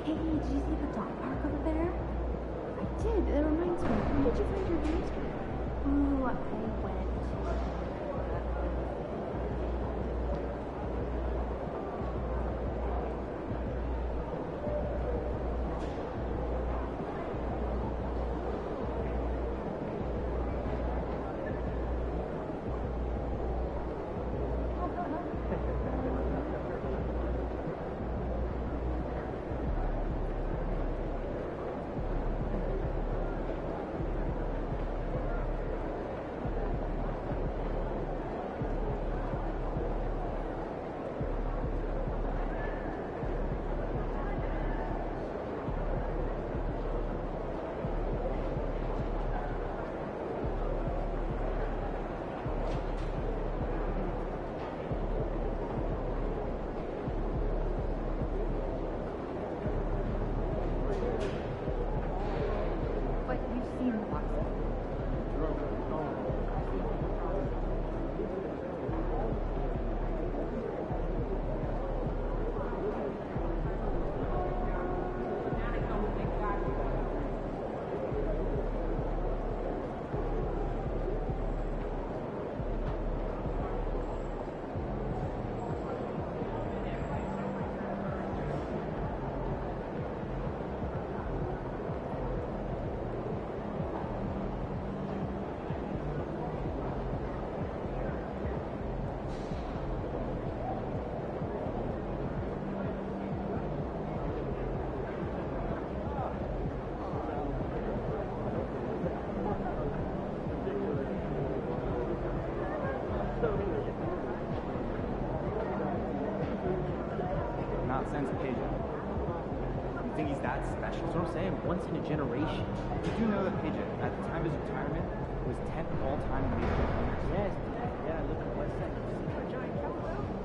Hey, did you see the dog park over there? I did. That reminds me. When did you find your hamster? Ooh, I went. Not since Pigeon. You think he's that special? That's what I'm saying. Once in a generation. Did you know that Pigeon, at the time of his retirement, was 10th all-time in major league homers? Yes. Yeah, look at West Side. A giant countdown.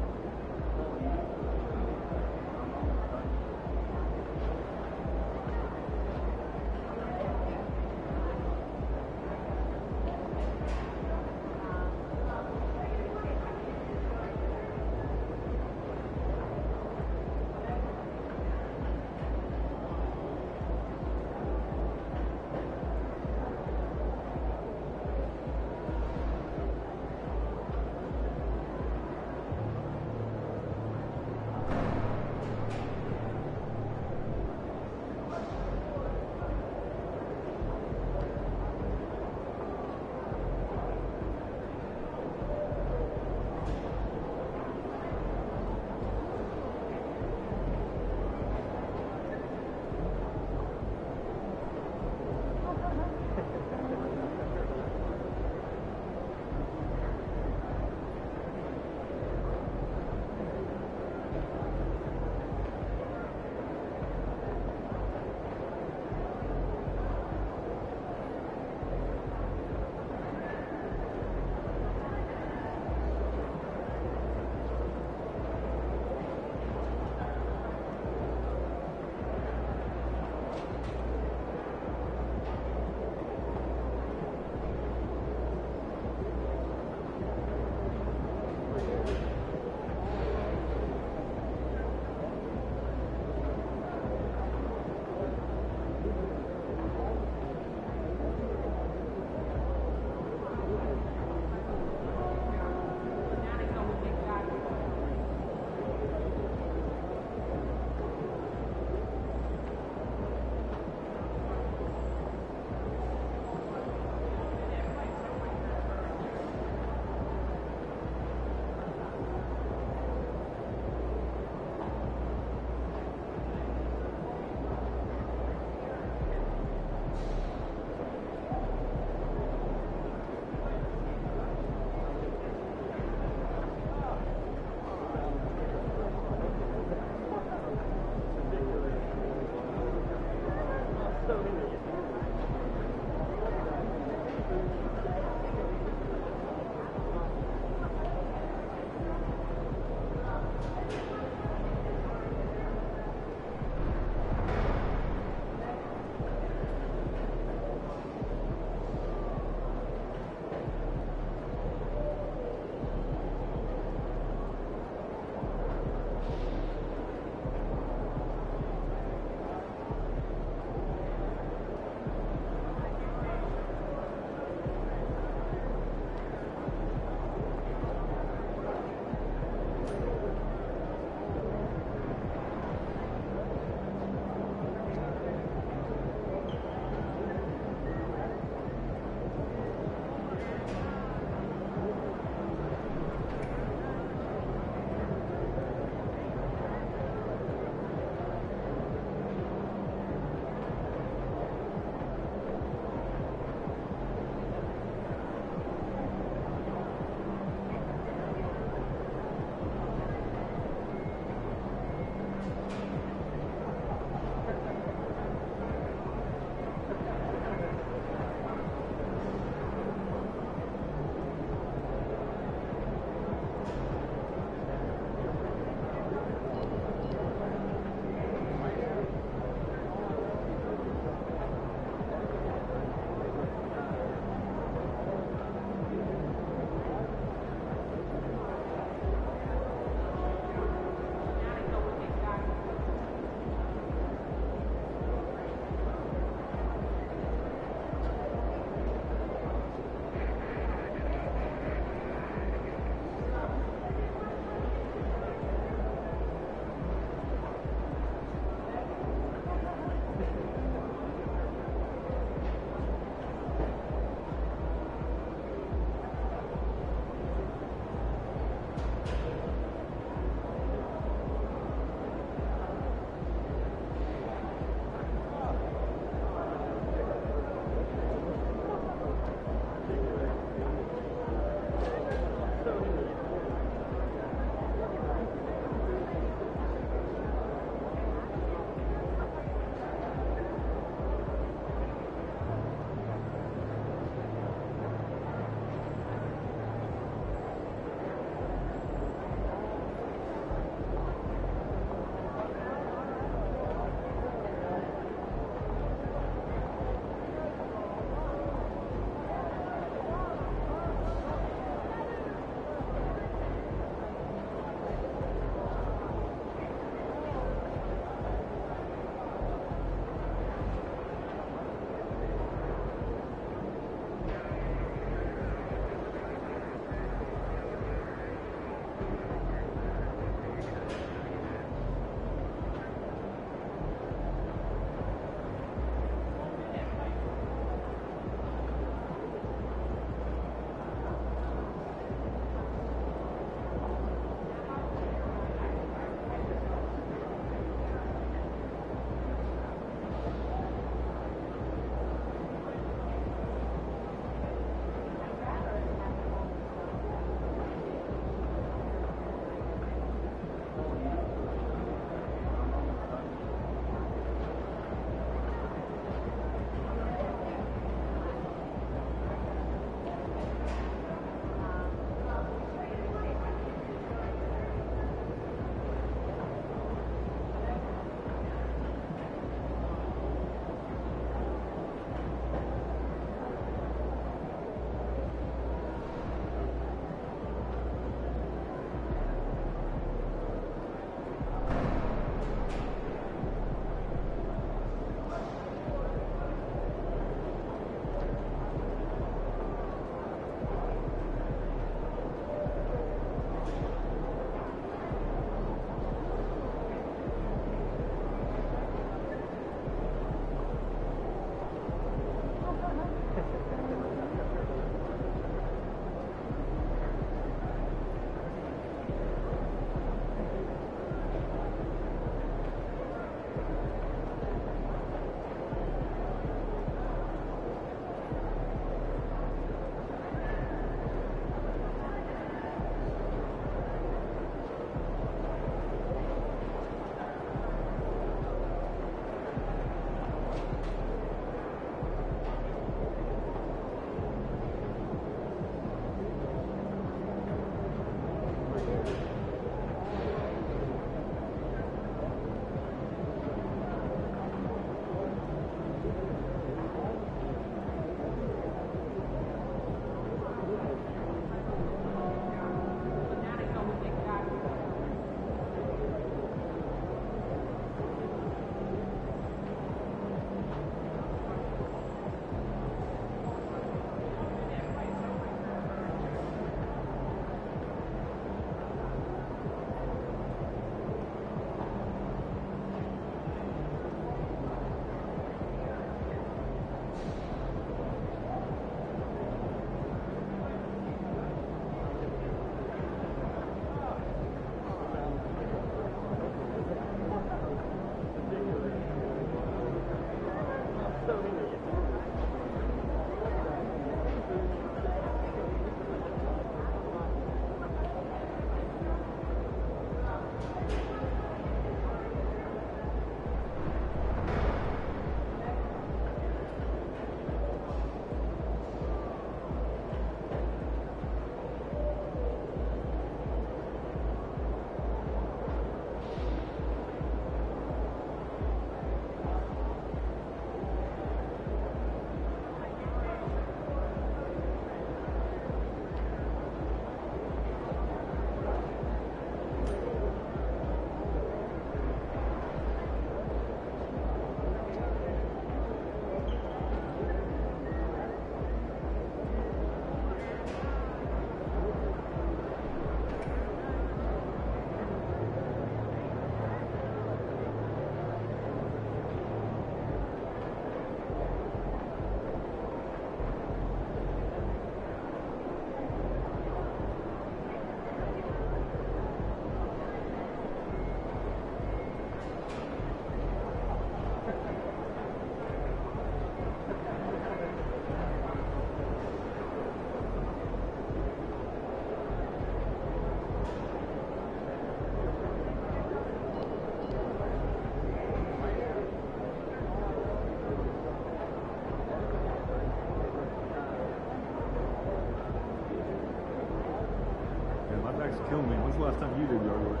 Quarterbacks kill me. When's the last time you did yard work?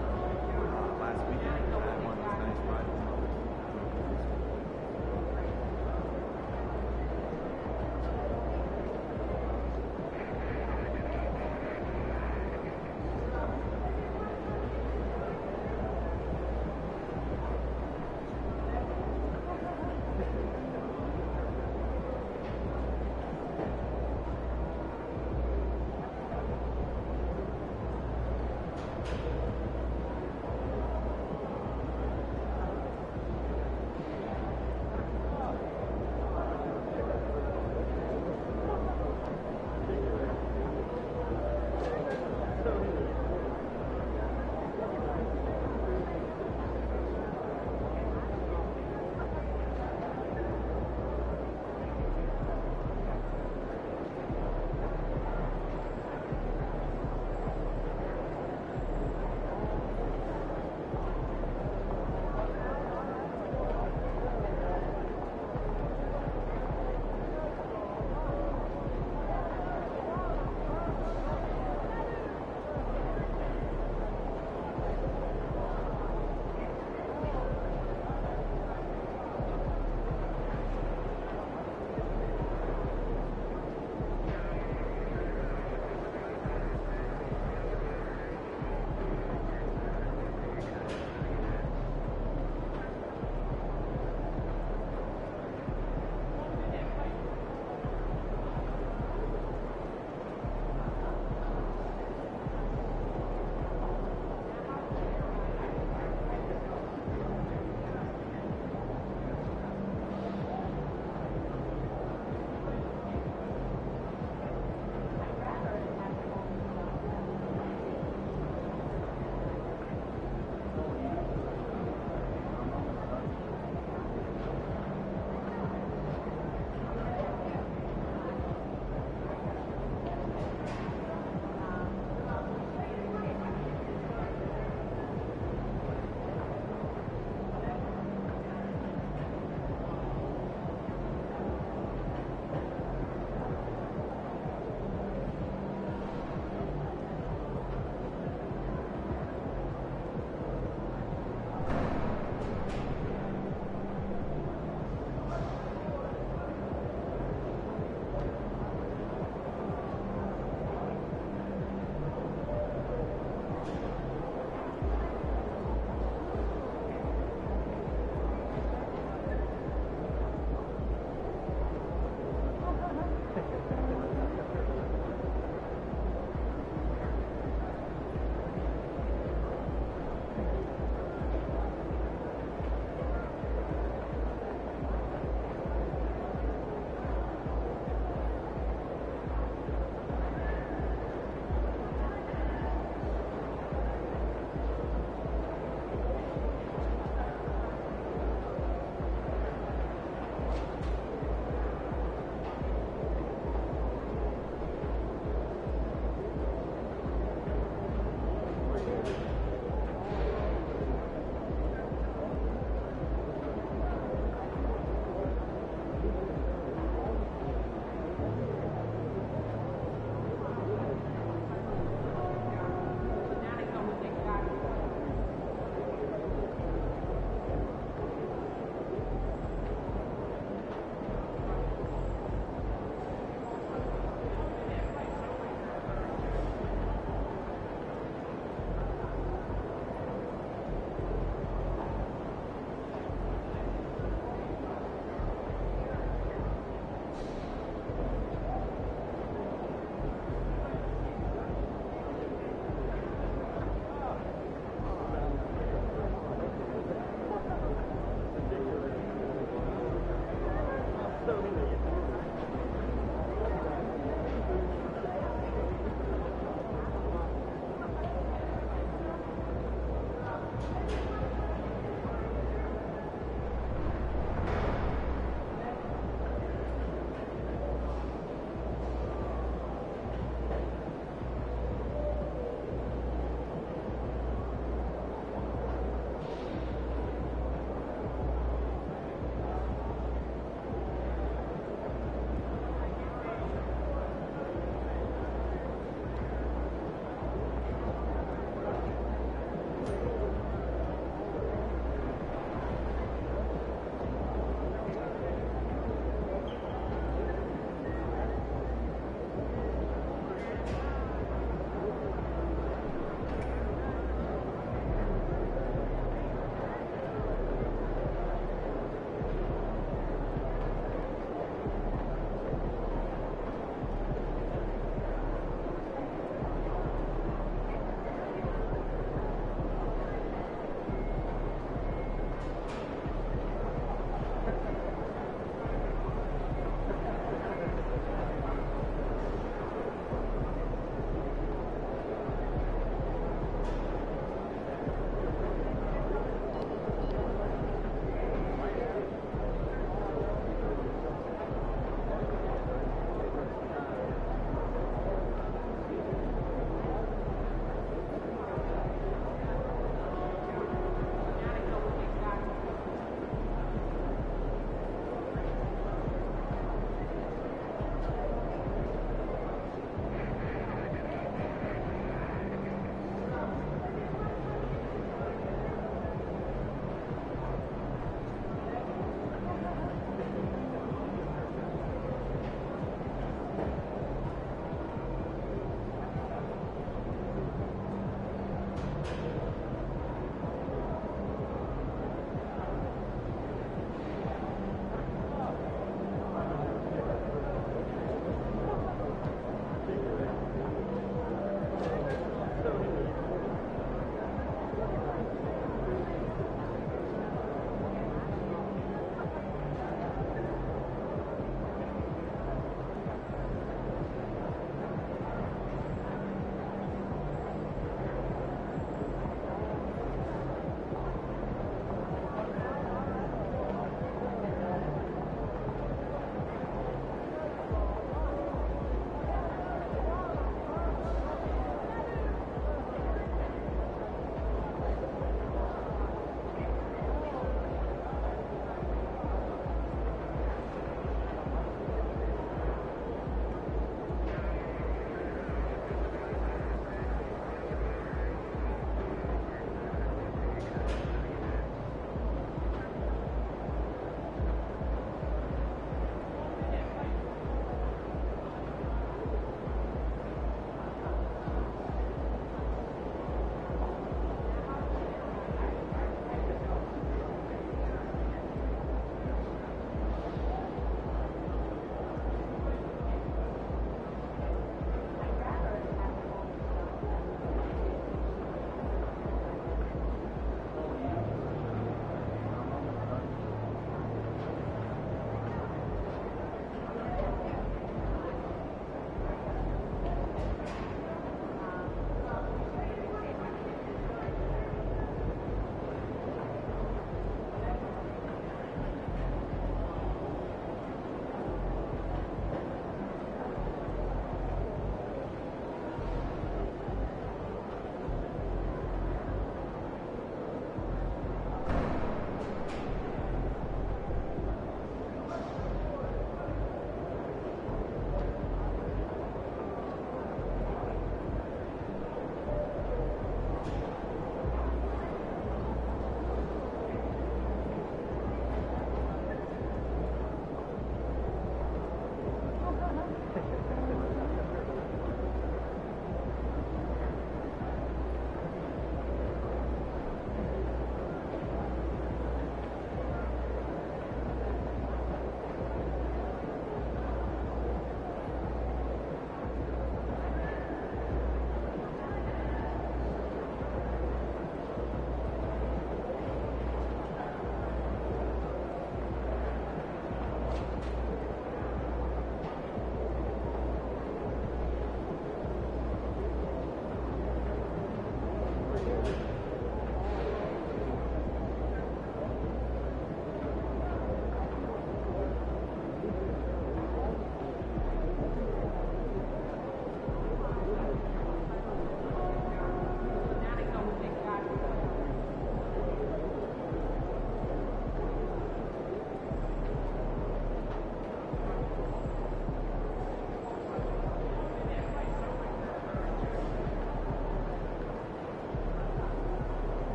Last weekend, I had one of those nice rides.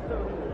So